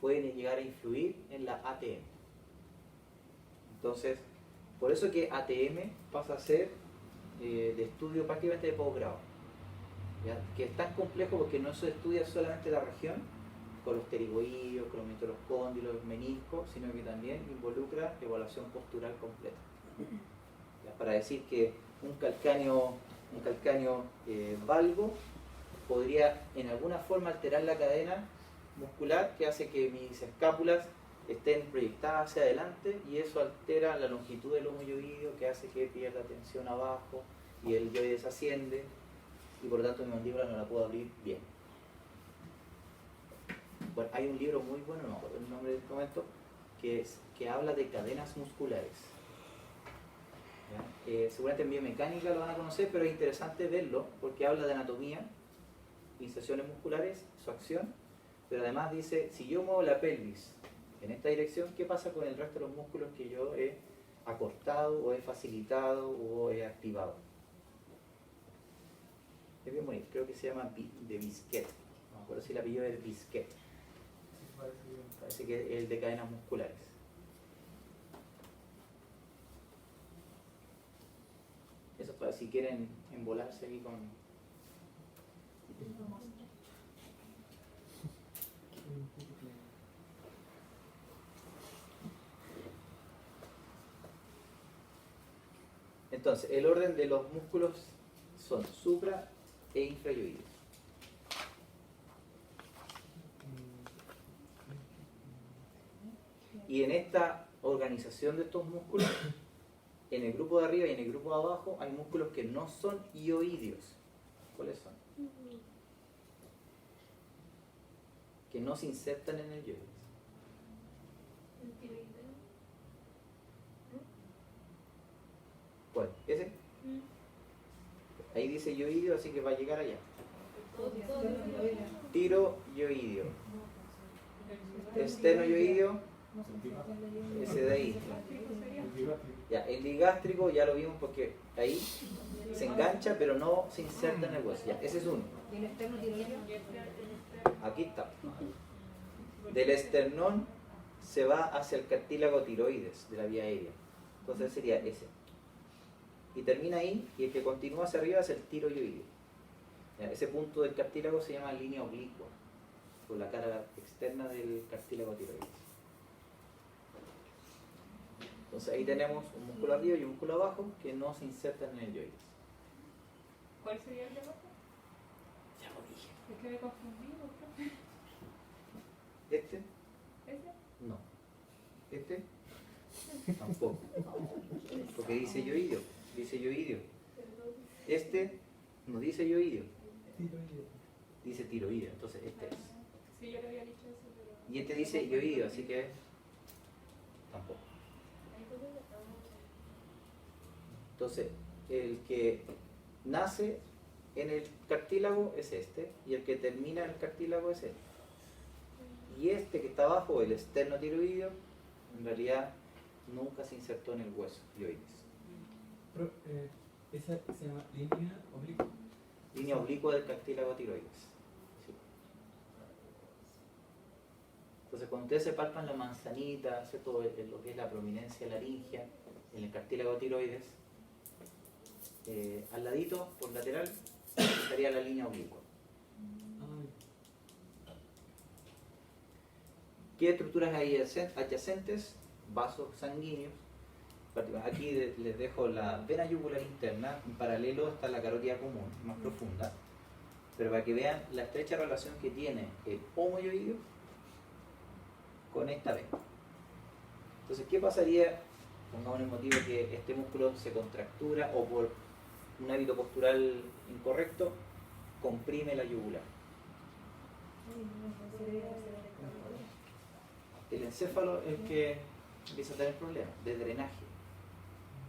pueden llegar a influir en la ATM. Entonces, por eso que ATM pasa a ser de estudio prácticamente de posgrado, ¿ya? Que es tan complejo porque no se estudia solamente la región, con los pterigoides, con los mitocóndrios, meniscos, sino que también involucra evaluación postural completa. ¿Ya? Para decir que un calcáneo valgo podría en alguna forma alterar la cadena muscular que hace que mis escápulas estén proyectadas hacia adelante y eso altera la longitud del homoyoideo que hace que pierda tensión abajo y el yoides asciende y por lo tanto mi mandíbula no la puedo abrir bien. Bueno, hay un libro muy bueno, no me acuerdo el nombre de este momento, que habla de cadenas musculares. Seguramente en biomecánica lo van a conocer, pero es interesante verlo porque habla de anatomía, inserciones musculares, su acción, pero además dice, si yo muevo la pelvis en esta dirección, ¿qué pasa con el resto de los músculos que yo he acortado o he facilitado o he activado? Es bien bonito, creo que se llama de Bisquet, no me acuerdo si el apellido es Bisquet, parece que es el de cadenas musculares. Eso para si quieren embolarse aquí con... Entonces, el orden de los músculos son supra e infrayoides. Y en esta organización de estos músculos, en el grupo de arriba y en el grupo de abajo hay músculos que no son ioideos. ¿Cuáles son? Que no se insertan en el yoides. El tiroideo. ¿Cuál? ¿Ese? Ahí dice yoideo, así que va a llegar allá. Tiroyoideo, estenoyoideo Ese de ahí. Ya, el digástrico ya lo vimos porque ahí se engancha pero no se inserta en el hueso. Ya, ese es uno. Aquí está. Del esternón se va hacia el cartílago tiroides de la vía aérea. Entonces sería ese. Y termina ahí, y el que continúa hacia arriba es el tiroideo. Ese punto del cartílago se llama línea oblicua, por la cara externa del cartílago tiroides. Entonces ahí tenemos un músculo arriba y un músculo abajo que no se insertan en el yoides. ¿Cuál sería el de abajo? Ya lo dije. Es que me confundí, ¿no? ¿Este? ¿Ese? No. ¿Este? Tampoco. Porque dice yoideo. Dice yoideo. Este no dice yoideo. Dice tiroideo. Entonces este es. Sí, yo le había dicho eso, pero... Y este dice yoideo, así que tampoco. Entonces, el que nace en el cartílago es este, y el que termina en el cartílago es este. Y este que está abajo, el esternotiroideo, en realidad nunca se insertó en el hueso dioides. Pero, esa se llama línea oblicua. Línea oblicua del cartílago tiroides. Sí. Entonces, cuando ustedes se palpan la manzanita, ¿cierto? Lo que es la prominencia laringea en el cartílago tiroides, al ladito, por lateral, estaría la línea oblicua. ¿Qué estructuras hay adyacentes? Vasos sanguíneos. Aquí les dejo la vena yugular interna, en paralelo está la carótida común, más profunda, pero para que vean la estrecha relación que tiene el homoyoideo con esta vena. Entonces, ¿qué pasaría? Pongamos el motivo que este músculo se contractura o por un hábito postural incorrecto comprime la yugular. El encéfalo es el que empieza a tener problemas de drenaje,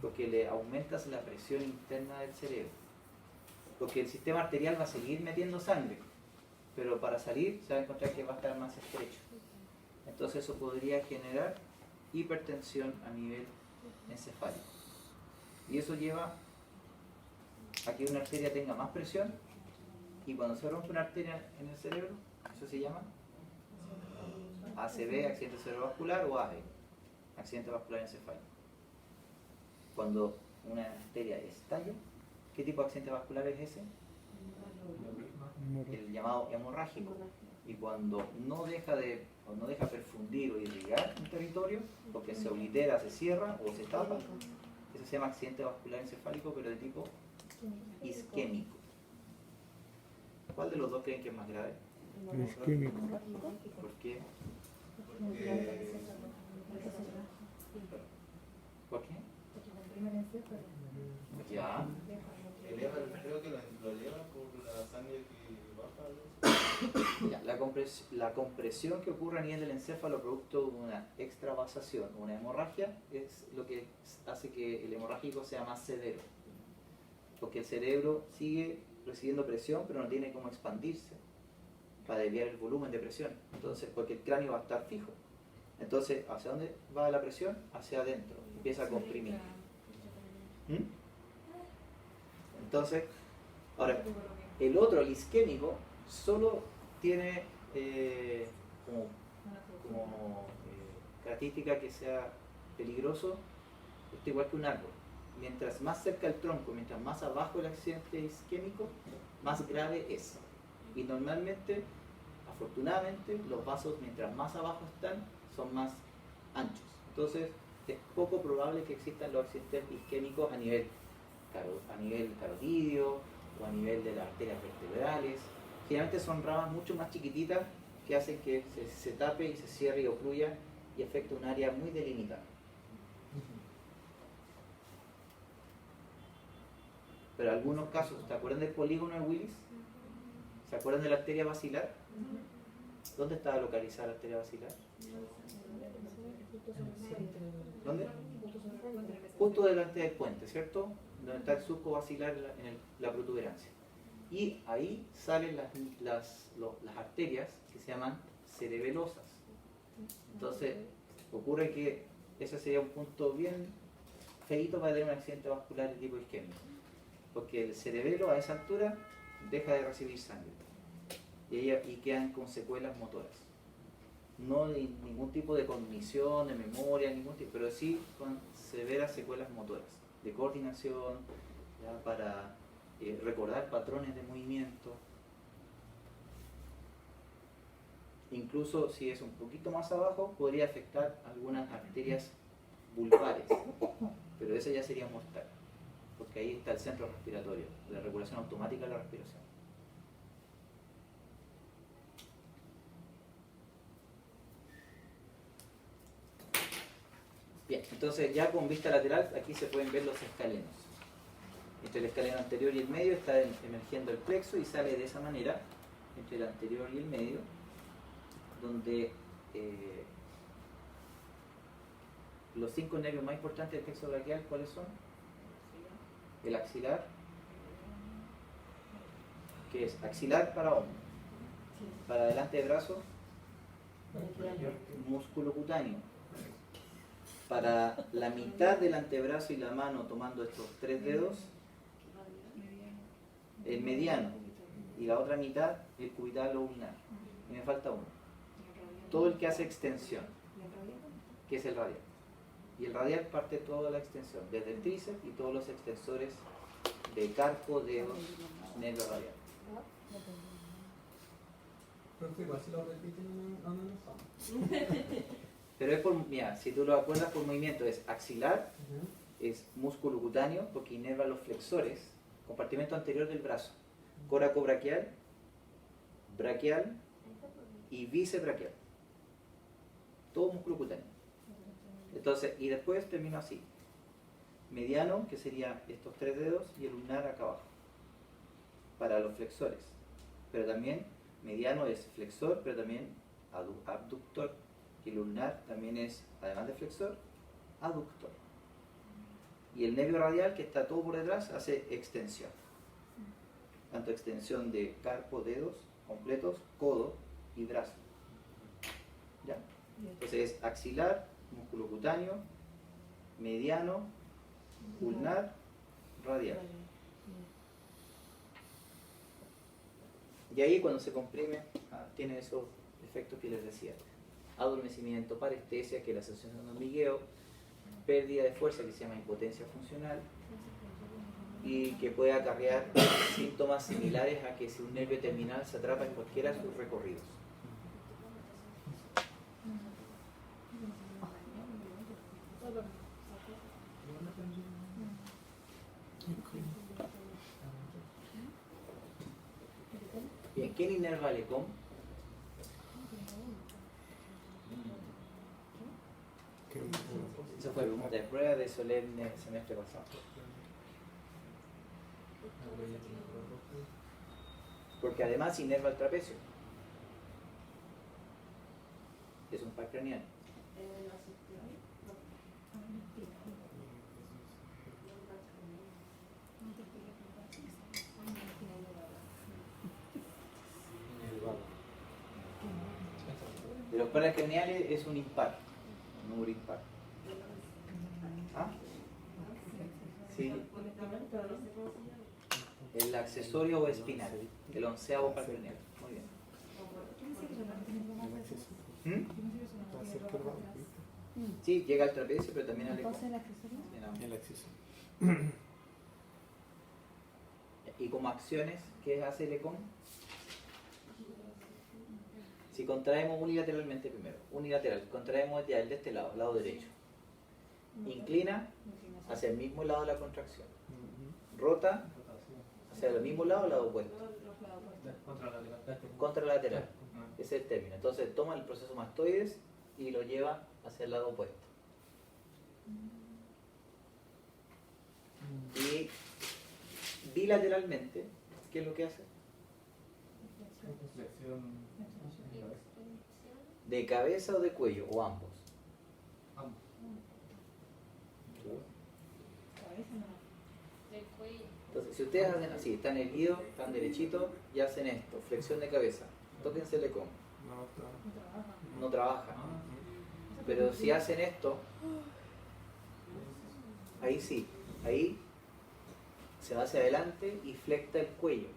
porque le aumentas la presión interna del cerebro, porque el sistema arterial va a seguir metiendo sangre, pero para salir se va a encontrar que va a estar más estrecho. Entonces eso podría generar hipertensión a nivel encefálico, y eso lleva a que una arteria tenga más presión, y cuando se rompe una arteria en el cerebro, eso se llama ACV, accidente cerebrovascular, o AVE, accidente vascular encefálico. Cuando una arteria estalla, ¿qué tipo de accidente vascular es ese? El llamado hemorrágico. Y cuando no deja perfundir o irrigar un territorio, porque se oblitera, se cierra o se tapa, eso se llama accidente vascular encefálico, pero de tipo isquémico. ¿Cuál de los dos creen que es más grave? Isquémico. ¿Por qué? ¿Por qué? Ya. Creo que lo eleva por la sangre que baja. Ya, la compresión que ocurre a nivel del encéfalo producto de una extravasación, una hemorragia, es lo que hace que el hemorrágico sea más severo. Porque el cerebro sigue recibiendo presión, pero no tiene cómo expandirse para desviar el volumen de presión. Entonces, porque el cráneo va a estar fijo. Entonces, ¿hacia dónde va la presión? Hacia adentro. Empieza a comprimir. Entonces, ahora, el otro, el isquémico, solo tiene como característica que sea peligroso, está igual que un árbol. Mientras más cerca el tronco, mientras más abajo el accidente isquémico, más grave es. Y normalmente, afortunadamente, los vasos, mientras más abajo están, son más anchos. Entonces, es poco probable que existan los accidentes isquémicos a nivel carotídeo o a nivel de las arterias vertebrales. Generalmente son ramas mucho más chiquititas que hacen que se tape y se cierre y ocluya y afecte un área muy delimitada. Pero algunos casos, ¿se acuerdan del polígono de Willis? ¿Se acuerdan de la arteria basilar? ¿Dónde estaba localizada la arteria basilar? ¿Dónde? Justo delante del puente, ¿cierto? Donde está el surco basilar en la protuberancia. Y ahí salen las arterias que se llaman cerebelosas. Entonces, Ocurre que ese sería un punto bien feíto para tener un accidente vascular de tipo isquémico, porque el cerebelo a esa altura deja de recibir sangre y quedan con secuelas motoras. No de ningún tipo de cognición, de memoria, ningún tipo, pero sí con severas secuelas motoras, de coordinación, ya, para recordar patrones de movimiento. Incluso si es un poquito más abajo, podría afectar algunas arterias vulvares, pero ese ya sería mortal, porque ahí está el centro respiratorio, la regulación automática de la respiración. Bien, entonces ya con vista lateral aquí se pueden ver los escalenos. Entre el escaleno anterior y el medio está emergiendo el plexo y sale de esa manera, entre el anterior y el medio, donde los 5 nervios más importantes del plexo braquial, ¿cuáles son? El axilar, que es axilar para hombro, para adelante de brazo, músculo cutáneo, para la mitad del antebrazo y la mano tomando estos 3 dedos, el mediano, y la otra mitad el cubital o ulnar, y me falta uno, todo el que hace extensión, que es el radial. Y el radial parte toda la extensión, desde el tríceps y todos los extensores de carpo, dedos, nervio radial. Profe, igual si lo repiten no nos vamos. Pero es por, mira, si tú lo acuerdas por movimiento, es axilar, es músculo cutáneo, porque inerva los flexores, compartimento anterior del brazo, coracobraquial, braquial y bicebraquial. Todo músculo cutáneo. Entonces, y después termino así. Mediano, que sería estos 3 dedos, y el ulnar acá abajo, para los flexores. Pero también, mediano es flexor, pero también abductor. Y el ulnar también es, además de flexor, aductor. Y el nervio radial, que está todo por detrás, hace extensión. Tanto extensión de carpo, dedos completos, codo y brazo. ¿Ya? Entonces es axilar, músculo cutáneo, mediano, ulnar, radial. Y ahí cuando se comprime, tiene esos efectos que les decía. Adormecimiento, parestesia, que es la sensación de hormigueo, pérdida de fuerza, que se llama impotencia funcional, y que puede acarrear síntomas similares a que si un nervio terminal se atrapa en cualquiera de sus recorridos. Bien, ¿quién inerva el ECOM? Esa fue pregunta de prueba de solemne semestre pasado. Porque además inerva el trapecio. Es un par craneal. De los pares craneales es un impar, un número impar. ¿Ah? Sí. El accesorio o espinal, el 11º par craneal. Muy bien. Sí, llega al trapecio, pero también al ECOM. El acceso. Y como acciones, ¿qué hace el ECOM? Si contraemos unilateralmente primero, unilateral, contraemos ya el de este lado derecho. Inclina hacia el mismo lado de la contracción. Rota hacia el mismo lado opuesto. Contralateral. Ese es el término. Entonces toma el proceso mastoides y lo lleva hacia el lado opuesto. Y bilateralmente, ¿qué es lo que hace? ¿De cabeza o de cuello? ¿O ambos? Entonces, si ustedes hacen así, están erguidos, están derechitos y hacen esto, flexión de cabeza, tóquense el ECOM. No trabaja. Pero si hacen esto, ahí sí, ahí se va hacia adelante y flecta el cuello.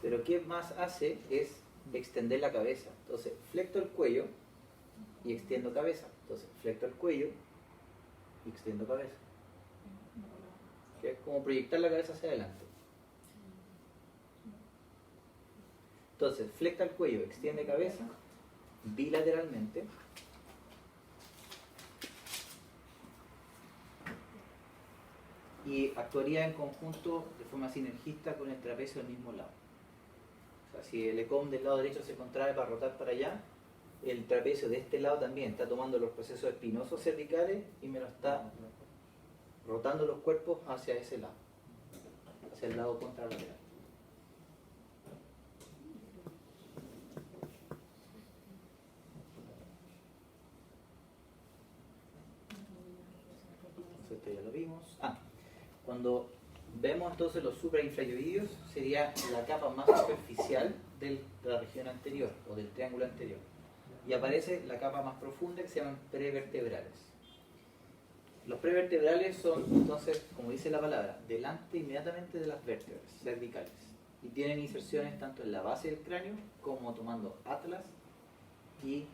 Pero ¿qué más hace? Es extender la cabeza. Entonces, flecto el cuello y extiendo cabeza. Entonces, flecto el cuello y extiendo cabeza. Que es como proyectar la cabeza hacia adelante. Entonces, flecta el cuello, extiende cabeza bilateralmente. Y actuaría en conjunto de forma sinergista con el trapecio del mismo lado. O sea, si el ECOM del lado derecho se contrae para rotar para allá, el trapecio de este lado también está tomando los procesos espinosos cervicales y me lo está rotando los cuerpos hacia ese lado, hacia el lado contralateral. Entonces esto ya lo vimos. Cuando vemos entonces los suprainfrayoideos, sería la capa más superficial de la región anterior o del triángulo anterior. Y aparece la capa más profunda que se llaman prevertebrales. Los prevertebrales son entonces, como dice la palabra, delante inmediatamente de las vértebras cervicales. Y tienen inserciones tanto en la base del cráneo como tomando atlas y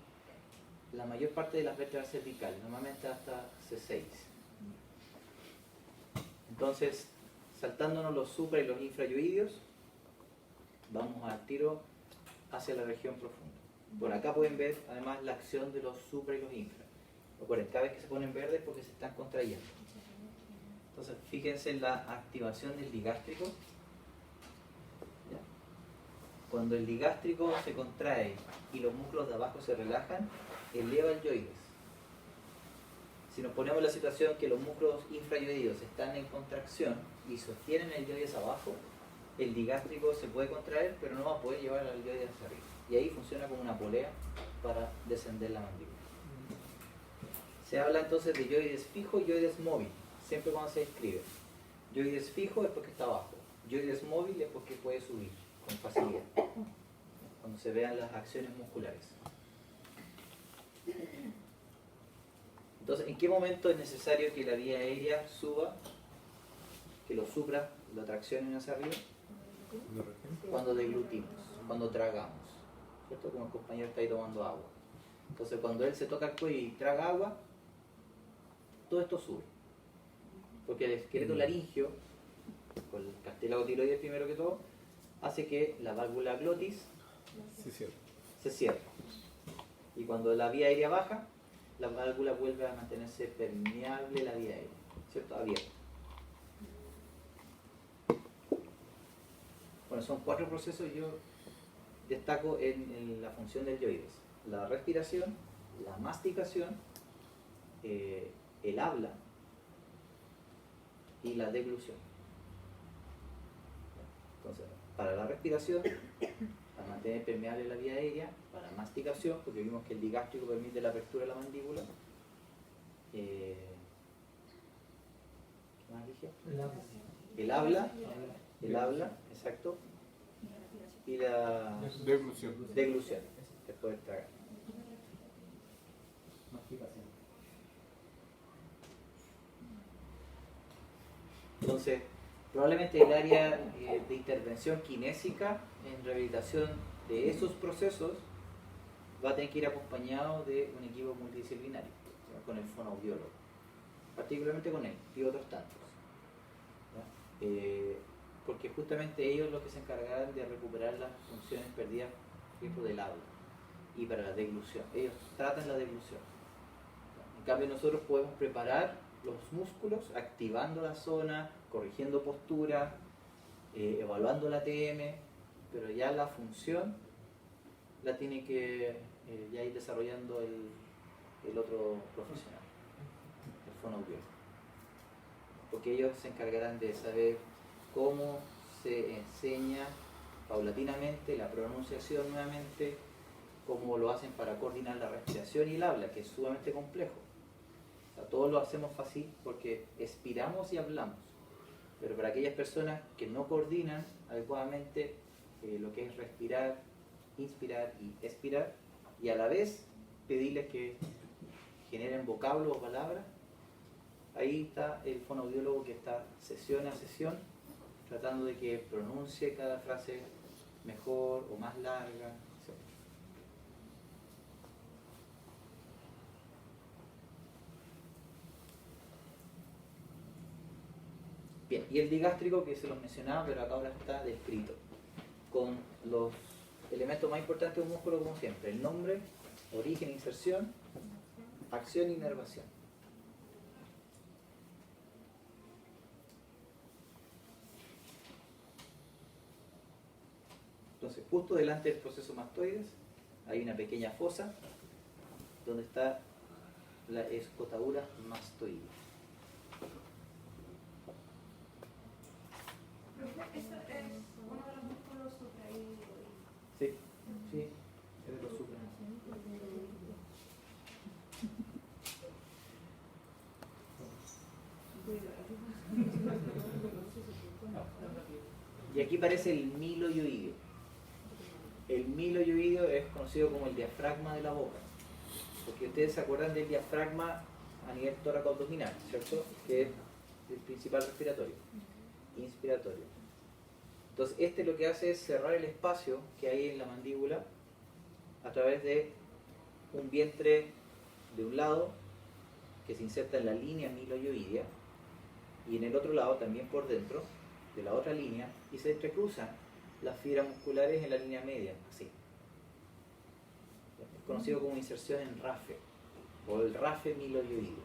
la mayor parte de las vértebras cervicales, normalmente hasta C6. Entonces, saltándonos los supra y los infrayoideos, vamos al tiro hacia la región profunda. Por acá pueden ver además la acción de los supra y los infra. Recuerden, cada vez que se ponen verdes es porque se están contrayendo. Entonces, fíjense en la activación del ligástrico. ¿Ya? Cuando el ligástrico se contrae y los músculos de abajo se relajan, eleva el yoides. Si nos ponemos en la situación que los músculos infrayoideos están en contracción y sostienen el yoides abajo, el digástrico se puede contraer, pero no va a poder llevar al yoides hacia arriba. Y ahí funciona como una polea para descender la mandíbula. Se habla entonces de yoides fijo y yoides móvil, siempre cuando se escribe. Yoides fijo es porque está abajo, yoides móvil es porque puede subir con facilidad, cuando se vean las acciones musculares. Entonces, ¿en qué momento es necesario que la vía aérea suba, que los supra lo traccionen hacia arriba? Cuando deglutimos, cuando tragamos, ¿cierto? Como el compañero está ahí tomando agua. Entonces, cuando él se toca el cuello y traga agua, todo esto sube. Porque el esqueleto laringio, con el cartílago tiroides primero que todo, hace que la válvula glotis se cierre. Y cuando la vía aérea baja, la válvula vuelve a mantenerse permeable la vía aérea, ¿cierto? Abierta. Bueno, son 4 procesos yo destaco en la función del yoides: la respiración, la masticación, el habla y la deglución. Entonces, para la respiración, para mantener permeable la vía aérea, para la masticación, porque vimos que el digástrico permite la apertura de la mandíbula. ¿Qué más dije? El habla, exacto. Y la deglución, después de tragar. Masticación. Entonces, probablemente el área de intervención kinésica en rehabilitación de esos procesos va a tener que ir acompañado de un equipo multidisciplinario, con el fonoaudiólogo, particularmente con él y otros tantos. Porque justamente ellos los que se encargarán de recuperar las funciones perdidas, por ejemplo, del habla y para la deglución. Ellos tratan la deglución. En cambio, nosotros podemos preparar los músculos activando la zona, corrigiendo postura, evaluando la TM, pero ya la función la tiene que ya ir desarrollando el otro profesional, el fonoaudiólogo. Porque ellos se encargarán de saber cómo se enseña paulatinamente la pronunciación nuevamente, cómo lo hacen para coordinar la respiración y el habla, que es sumamente complejo. O sea, todos lo hacemos fácil porque expiramos y hablamos, pero para aquellas personas que no coordinan adecuadamente lo que es respirar, inspirar y expirar, y a la vez pedirles que generen vocablos o palabras. Ahí está el fonoaudiólogo que está sesión a sesión tratando de que pronuncie cada frase mejor o más larga, etc. Bien, y el digástrico que se los mencionaba, pero acá ahora está descrito con los elementos más importantes de un músculo como siempre: el nombre, origen, inserción, acción e inervación. Entonces, justo delante del proceso mastoides hay una pequeña fosa donde está la escotadura mastoide. Profe, eso es uno de los músculos supraoídos. Sí, sí, es de los supra. Y aquí aparece el miloioideo. El miloioideo es conocido como el diafragma de la boca, porque ustedes se acuerdan del diafragma a nivel tóraco-abdominal, ¿cierto? Que es el principal respiratorio, inspiratorio. Entonces este lo que hace es cerrar el espacio que hay en la mandíbula a través de un vientre de un lado que se inserta en la línea miloioidea y en el otro lado también por dentro de la otra línea, y se entrecruzan las fibras musculares en la línea media, así. Es conocido como inserción en rafe o el rafe miloioideo.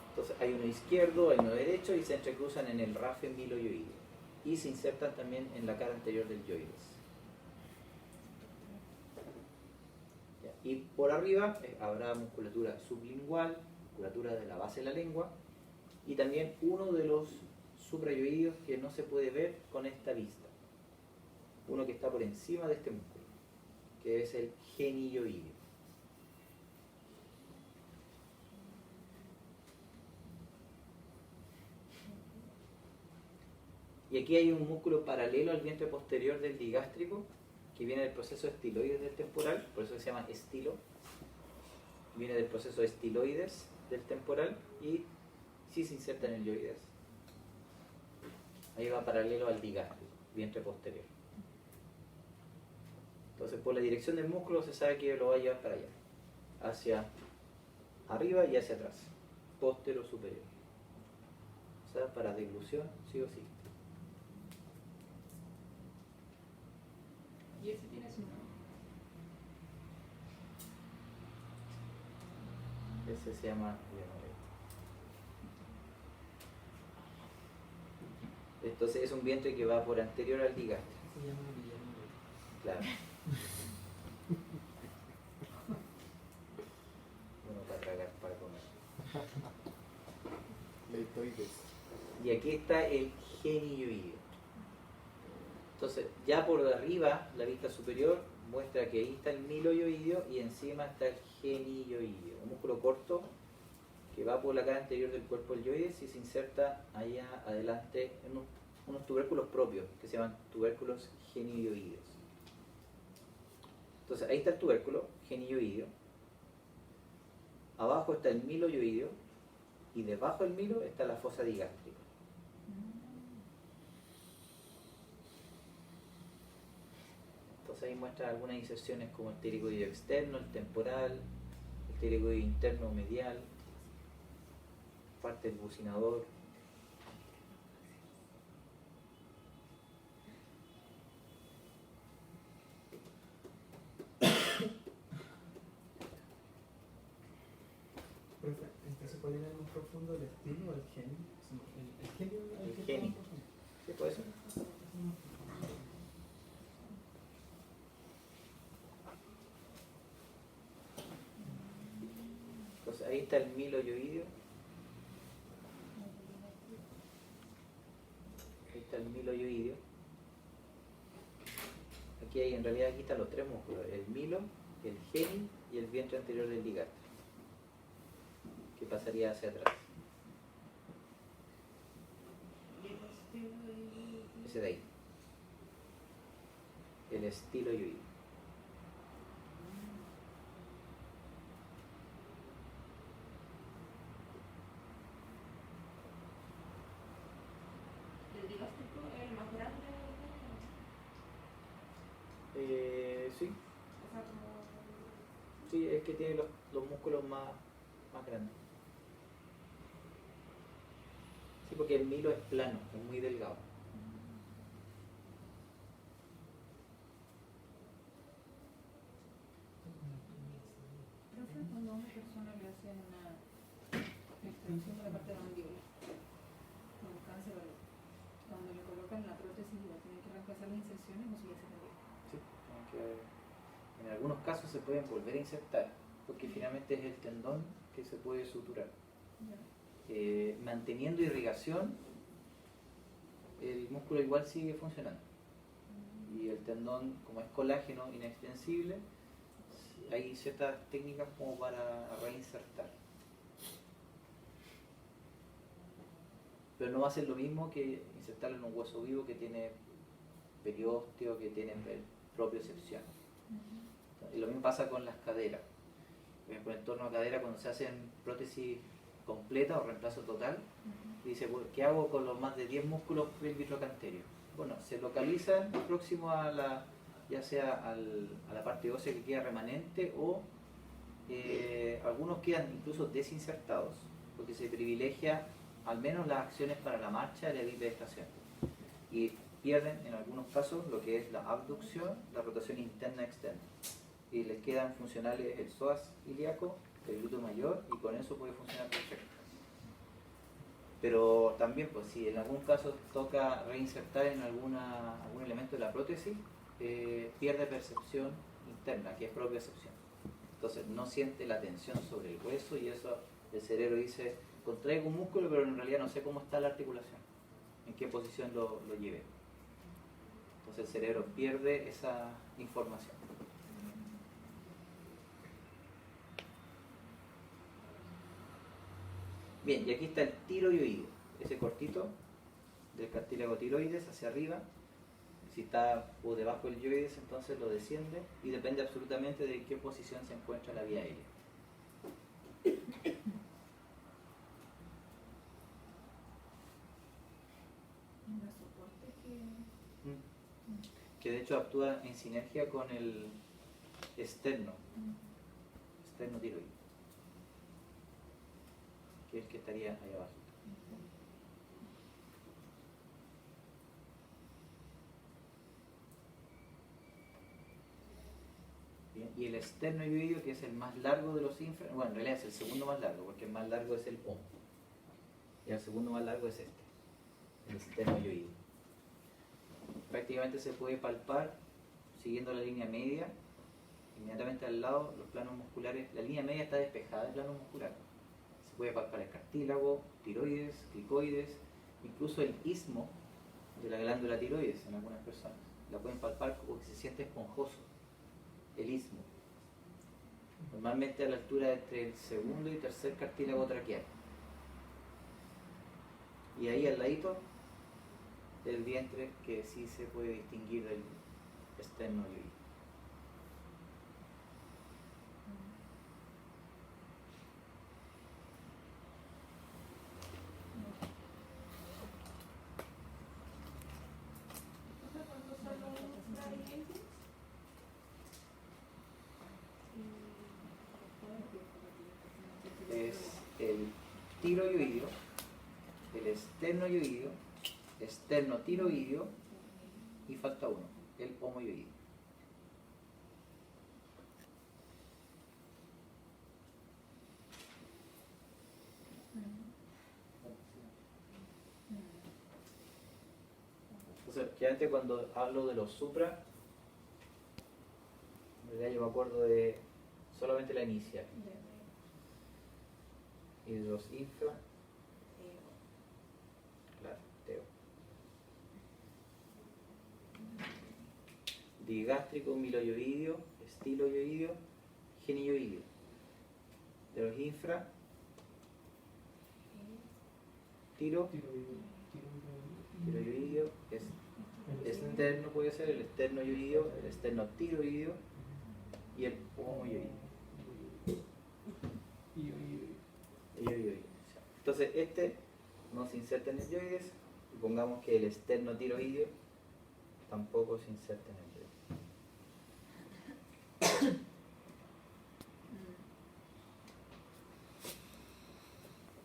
Entonces hay uno izquierdo, hay uno derecho y se entrecruzan en el rafe miloioideo y se insertan también en la cara anterior del yoides. Y por arriba habrá musculatura sublingual, musculatura de la base de la lengua, y también uno de los suprayoideos que no se puede ver con esta vista. Uno que está por encima de este músculo, que es el genioideo. Y aquí hay un músculo paralelo al vientre posterior del digástrico, que viene del proceso estiloides del temporal, por eso se llama estilo. Viene del proceso estiloides del temporal y sí se inserta en el yoides. Ahí va paralelo al digástrico, vientre posterior. Entonces por la dirección del músculo se sabe que lo va a llevar para allá, hacia arriba y hacia atrás, postero superior. O sea, para deglución sí o sí. ¿Y ese tiene su nombre? Ese se llama... Entonces es un vientre que va por anterior al digástrico. Se llama Guillermo. Claro. Bueno, para tragar, para comer. Leitoides. Y aquí está el genioideo. Entonces, ya por arriba, la vista superior muestra que ahí está el miloioideo y encima está el genioideo. Un músculo corto que va por la cara anterior del cuerpo del yoides y se inserta allá adelante en unos tubérculos propios que se llaman tubérculos genioideos. Entonces ahí está el tubérculo genioideo, abajo está el miloioideo y debajo del milo está la fosa digástrica. Entonces ahí muestra algunas inserciones como el pterigoideo externo, el temporal, el pterigoideo interno medial, parte del bucinador. Profe, entonces, ¿cuál era el más profundo, el estilo o el genio? El genio El es el que genio. está más profundo. ¿Sí puede ser? Entonces ahí está el miloioideo. Ahí está el miloioideo. Aquí hay, en realidad aquí están los tres músculos, el milo, el genio y el vientre anterior del digástrico, que pasaría hacia atrás. Ese de ahí. El estiloioideo. Sí, O sea, como... sí, es que tiene los músculos más grandes. Sí, porque el milo es plano, es muy delgado. Profe, cuando a una persona le hacen una extracción de la parte de la mandíbula, con cáncer o algo, cuando le colocan la prótesis, ¿la tienen que reemplazar las inserciones o si ya se perdió? Sí, en algunos casos se pueden volver a insertar, porque finalmente es el tendón que se puede suturar. Ya. Manteniendo irrigación, el músculo igual sigue funcionando. Y el tendón, como es colágeno inextensible, hay ciertas técnicas como para reinsertar. Pero no va a ser lo mismo que insertarlo en un hueso vivo que tiene periósteo, que tiene propiocepción. Y lo mismo pasa con las caderas. Por ejemplo, en torno a cadera, cuando se hacen prótesis completa o reemplazo total, dice, ¿qué hago con los más de 10 músculos pelvitrocanterios? Bueno, se localizan próximo a la, ya sea a la parte ósea que queda remanente o algunos quedan incluso desinsertados, porque se privilegia al menos las acciones para la marcha y la bipedestación. Y pierden en algunos casos lo que es la abducción, la rotación interna-externa. Y les quedan funcionales el psoas ilíaco, el glúteo mayor, y con eso puede funcionar perfecto. Pero también, pues si en algún caso toca reinsertar en algún elemento de la prótesis, pierde percepción interna, que es propiocepción. Entonces no siente la tensión sobre el hueso y eso el cerebro dice, contraigo un músculo pero en realidad no sé cómo está la articulación, en qué posición lo lleve. Entonces el cerebro pierde esa información. Bien, y aquí está el tiroides, ese cortito del cartílago tiroides hacia arriba. Si está por debajo del yoides, entonces lo desciende y depende absolutamente de en qué posición se encuentra la vía aérea. ¿Y los soportes que...? Que de hecho actúa en sinergia con el externo tiroides, que es el que estaría ahí abajo. Bien, y el esternoioideo, que es el más largo de los ínferos, bueno, en realidad es el segundo más largo, porque el más largo es el O. Y el segundo más largo es este, el esternoioideo. Prácticamente se puede palpar siguiendo la línea media, inmediatamente al lado, los planos musculares, la línea media está despejada del plano muscular. Se puede palpar el cartílago, tiroides, cricoides, incluso el istmo de la glándula tiroides en algunas personas. La pueden palpar porque se siente esponjoso, el istmo. Normalmente a la altura entre el segundo y tercer cartílago traqueal. Y ahí al ladito del vientre que sí se puede distinguir del esternoioideo. Cuando son los fragmentos, Es el tiroioideo, el esternoioideo, esternotiroideo y falta uno, el homoioideo. Entonces, generalmente cuando hablo de los supra, en realidad yo me acuerdo de solamente la inicial. Y de los infra, claro, teo. Digástrico, miloioideo, estiloioideo, genioideo. De los infra, tiroideo, externo puede ser el esternoioideo, el esternotiroideo y el homoioideo. Entonces este no se inserta en el yoides y pongamos que el esternotiroideo tampoco se inserta en el yoides.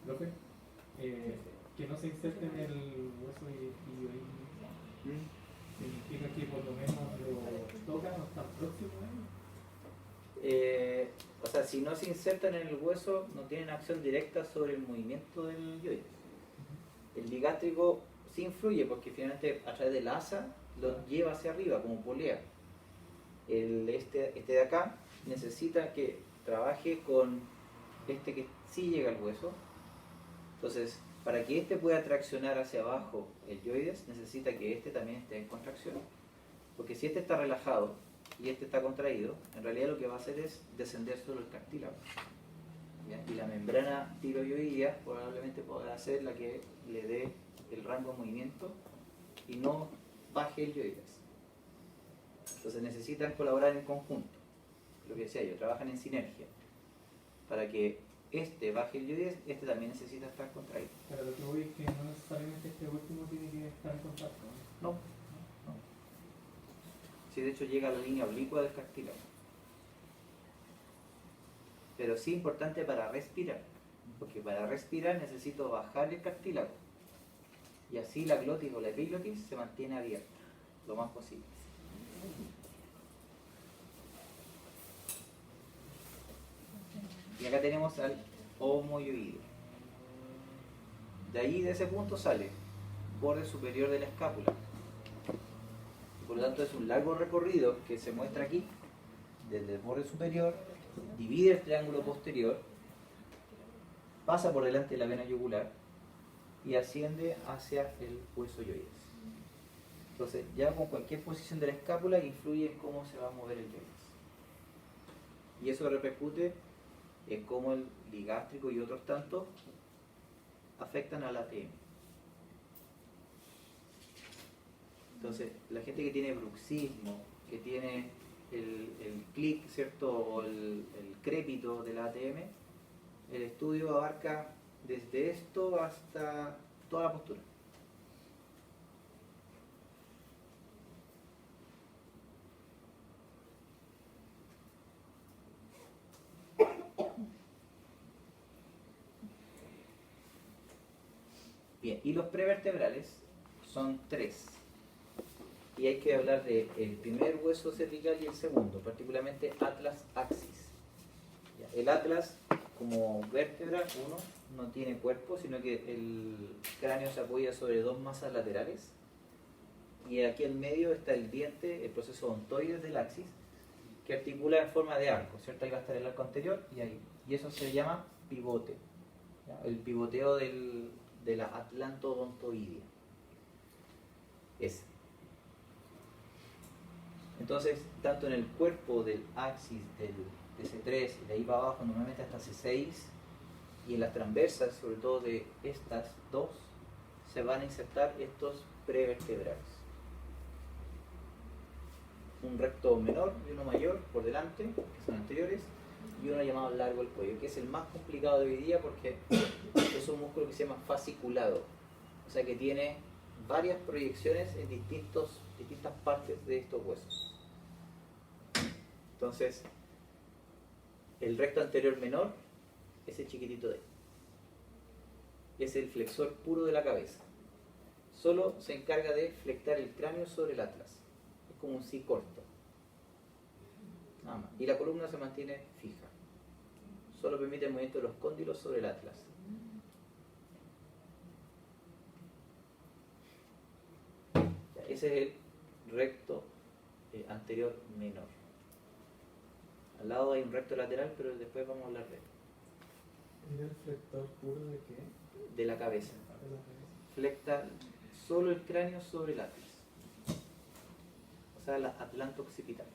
Profe, que no se inserte en el hueso ilioide significa que por lo menos lo tocan o están próximos a él. O sea, si no se insertan en el hueso, no tienen acción directa sobre el movimiento del yoides. El ligástrico sí influye porque finalmente a través del asa lo lleva hacia arriba como polea. Este de acá necesita que trabaje con este que sí llega al hueso. Entonces, para que este pueda traccionar hacia abajo el yoides, necesita que este también esté en contracción. Porque si este está relajado y este está contraído, en realidad lo que va a hacer es descender solo el cartílago. ¿Ya? Y la membrana tiroidea probablemente podrá ser la que le dé el rango de movimiento y no baje el yoides. Entonces necesitan colaborar en conjunto. Lo que decía yo, trabajan en sinergia. Para que este baje el yoides, este también necesita estar contraído. Pero lo que voy es que no necesariamente este último tiene que estar en contacto. No. Si de hecho llega a la línea oblicua del cartílago. Pero sí importante para respirar, porque para respirar necesito bajar el cartílago. Y así la glotis o la epiglotis se mantiene abierta lo más posible. Y acá tenemos al homoyoide. De ahí, de ese punto, sale borde superior de la escápula. Por lo tanto, es un largo recorrido que se muestra aquí, desde el borde superior, divide el triángulo posterior, pasa por delante de la vena yugular y asciende hacia el hueso yoides. Entonces, ya con cualquier posición de la escápula influye en cómo se va a mover el yoides. Y eso repercute en cómo el ligástrico y otros tantos afectan al ATM. Entonces, la gente que tiene bruxismo, que tiene el clic, ¿cierto? O el crépito del ATM, el estudio abarca desde esto hasta toda la postura. Bien, y los prevertebrales son 3. Y hay que hablar del primer hueso cervical y el segundo, particularmente atlas axis. El atlas, como vértebra, uno, no tiene cuerpo, sino que el cráneo se apoya sobre 2 masas laterales. Y aquí en medio está el diente, el proceso ontoides del axis, que articula en forma de arco, ¿cierto? Ahí va a estar el arco anterior y ahí. Y eso se llama pivote. ¿Ya? El pivoteo de la atlantodontoidea. Ese. Entonces, tanto en el cuerpo del axis del C3 y de ahí para abajo, normalmente hasta C6, y en las transversas, sobre todo de estas dos, se van a insertar estos prevertebrales. Un recto menor y uno mayor por delante, que son anteriores, y uno llamado largo el cuello, que es el más complicado de hoy día porque es un músculo que se llama fasciculado, o sea que tiene varias proyecciones en distintas partes de estos huesos. Entonces, el recto anterior menor, ese chiquitito de ahí, es el flexor puro de la cabeza. Solo se encarga de flectar el cráneo sobre el atlas. Es como un sí corto. Nada más. Y la columna se mantiene fija. Solo permite el movimiento de los cóndilos sobre el atlas. Ya, ese es el recto anterior menor. Al lado hay un recto lateral, pero después vamos a hablar de él. ¿Es el flector puro de qué? De la cabeza. De la cabeza. Flecta solo el cráneo sobre el atlas. O sea, la atlanto-occipital.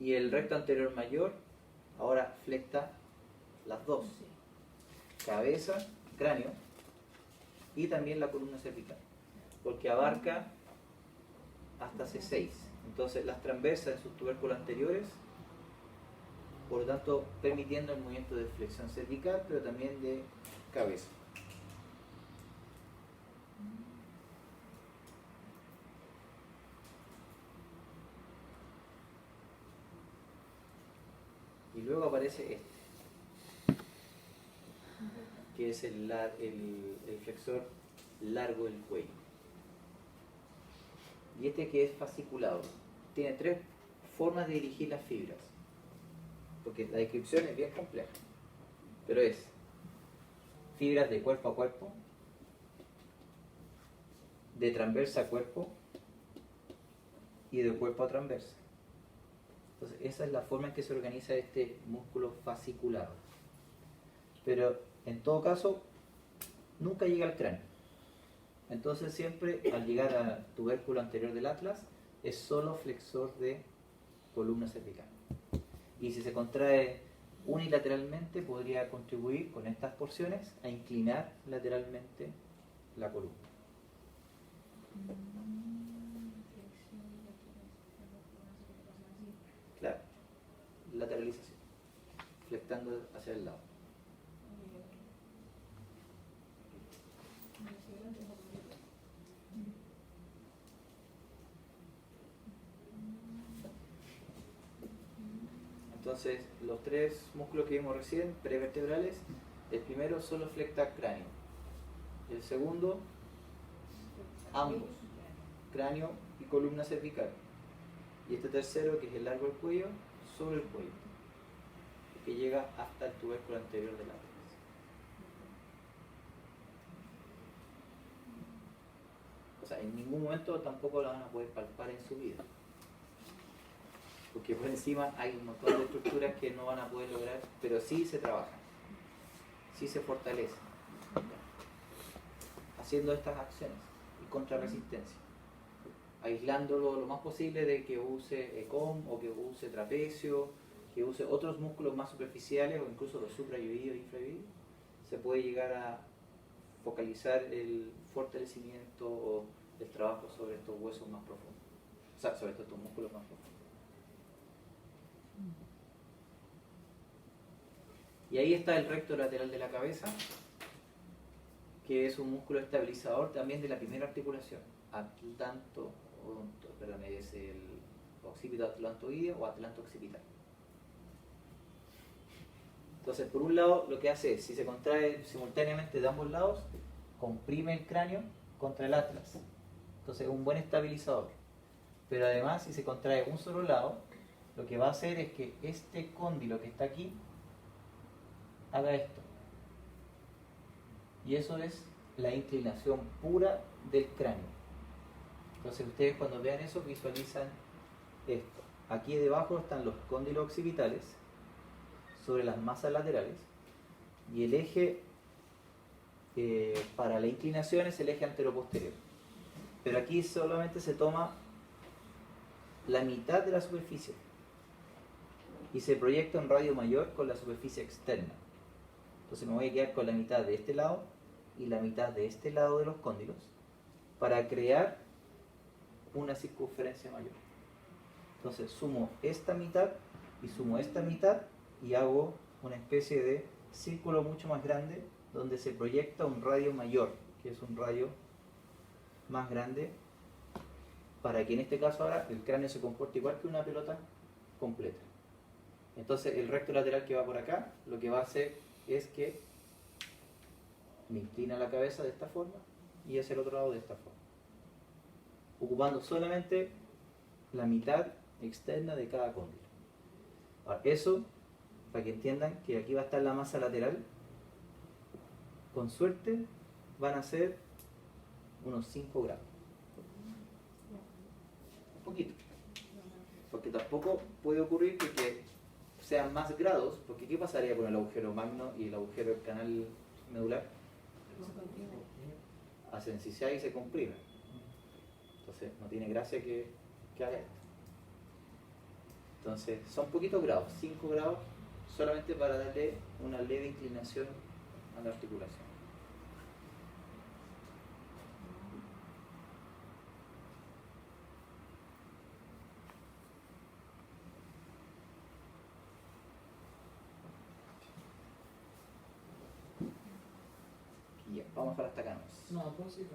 Y el recto anterior mayor ahora flecta las dos. Cabeza, cráneo y también la columna cervical. Porque abarca hasta C6. Entonces las transversas en sus tubérculos anteriores, por lo tanto permitiendo el movimiento de flexión cervical, pero también de cabeza. Y luego aparece este, que es el flexor largo del cuello. Y este que es fasciculado. Tiene tres formas de dirigir las fibras, porque la descripción es bien compleja, pero es fibras de cuerpo a cuerpo, de transversa a cuerpo y de cuerpo a transversa. Entonces esa es la forma en que se organiza este músculo fasciculado. Pero en todo caso nunca llega al cráneo. Entonces siempre al llegar al tubérculo anterior del atlas es solo flexor de columna cervical. Y si se contrae unilateralmente podría contribuir con estas porciones a inclinar lateralmente la columna. Claro, lateralización, flectando hacia el lado. Entonces, los tres músculos que vimos recién, prevertebrales, el primero solo flecta cráneo. El segundo, ambos, cráneo y columna cervical. Y este tercero, que es el largo del cuello, solo el cuello, que llega hasta el tubérculo anterior del atlas. O sea, en ningún momento tampoco la van a poder palpar en su vida, porque por encima hay un montón de estructuras que no van a poder lograr, pero sí se trabajan, sí se fortalecen, haciendo estas acciones y contrarresistencia, aislándolo lo más posible de que use ECOM o que use trapecio, que use otros músculos más superficiales o incluso los suprayoideos e infrayoideos. Se puede llegar a focalizar el fortalecimiento o el trabajo sobre estos huesos más profundos, o sea, sobre estos músculos más profundos. Y ahí está el recto lateral de la cabeza, que es un músculo estabilizador también de la primera articulación, es el occipito atlantoideo o atlanto-occipital. Entonces, por un lado, lo que hace es, si se contrae simultáneamente de ambos lados, comprime el cráneo contra el atlas. Entonces, es un buen estabilizador. Pero además, si se contrae un solo lado, lo que va a hacer es que este cóndilo que está aquí haga esto. Y eso es la inclinación pura del cráneo. Entonces ustedes cuando vean eso visualizan esto. Aquí debajo están los cóndilos occipitales sobre las masas laterales y el eje para la inclinación es el eje anteroposterior. Pero aquí solamente se toma la mitad de la superficie y se proyecta un radio mayor con la superficie externa. Entonces me voy a quedar con la mitad de este lado y la mitad de este lado de los cóndilos para crear una circunferencia mayor. Entonces sumo esta mitad y sumo esta mitad y hago una especie de círculo mucho más grande donde se proyecta un radio mayor, que es un radio más grande, para que en este caso ahora el cráneo se comporte igual que una pelota completa. Entonces el recto lateral que va por acá lo que va a hacer es que me inclina la cabeza de esta forma y hacia el otro lado de esta forma, ocupando solamente la mitad externa de cada cóndilo. Ahora, eso, para que entiendan que aquí va a estar la masa lateral, con suerte van a ser unos 5 grados. Un poquito. Porque tampoco puede ocurrir que sean más grados, porque ¿qué pasaría con el agujero magno y el agujero del canal medular? Hacen cisaje y se comprimen. Entonces no tiene gracia que haga esto. Entonces son poquitos grados, 5 grados, solamente para darle una leve inclinación a la articulación. Y ya, vamos para hasta acá. No, pues sí,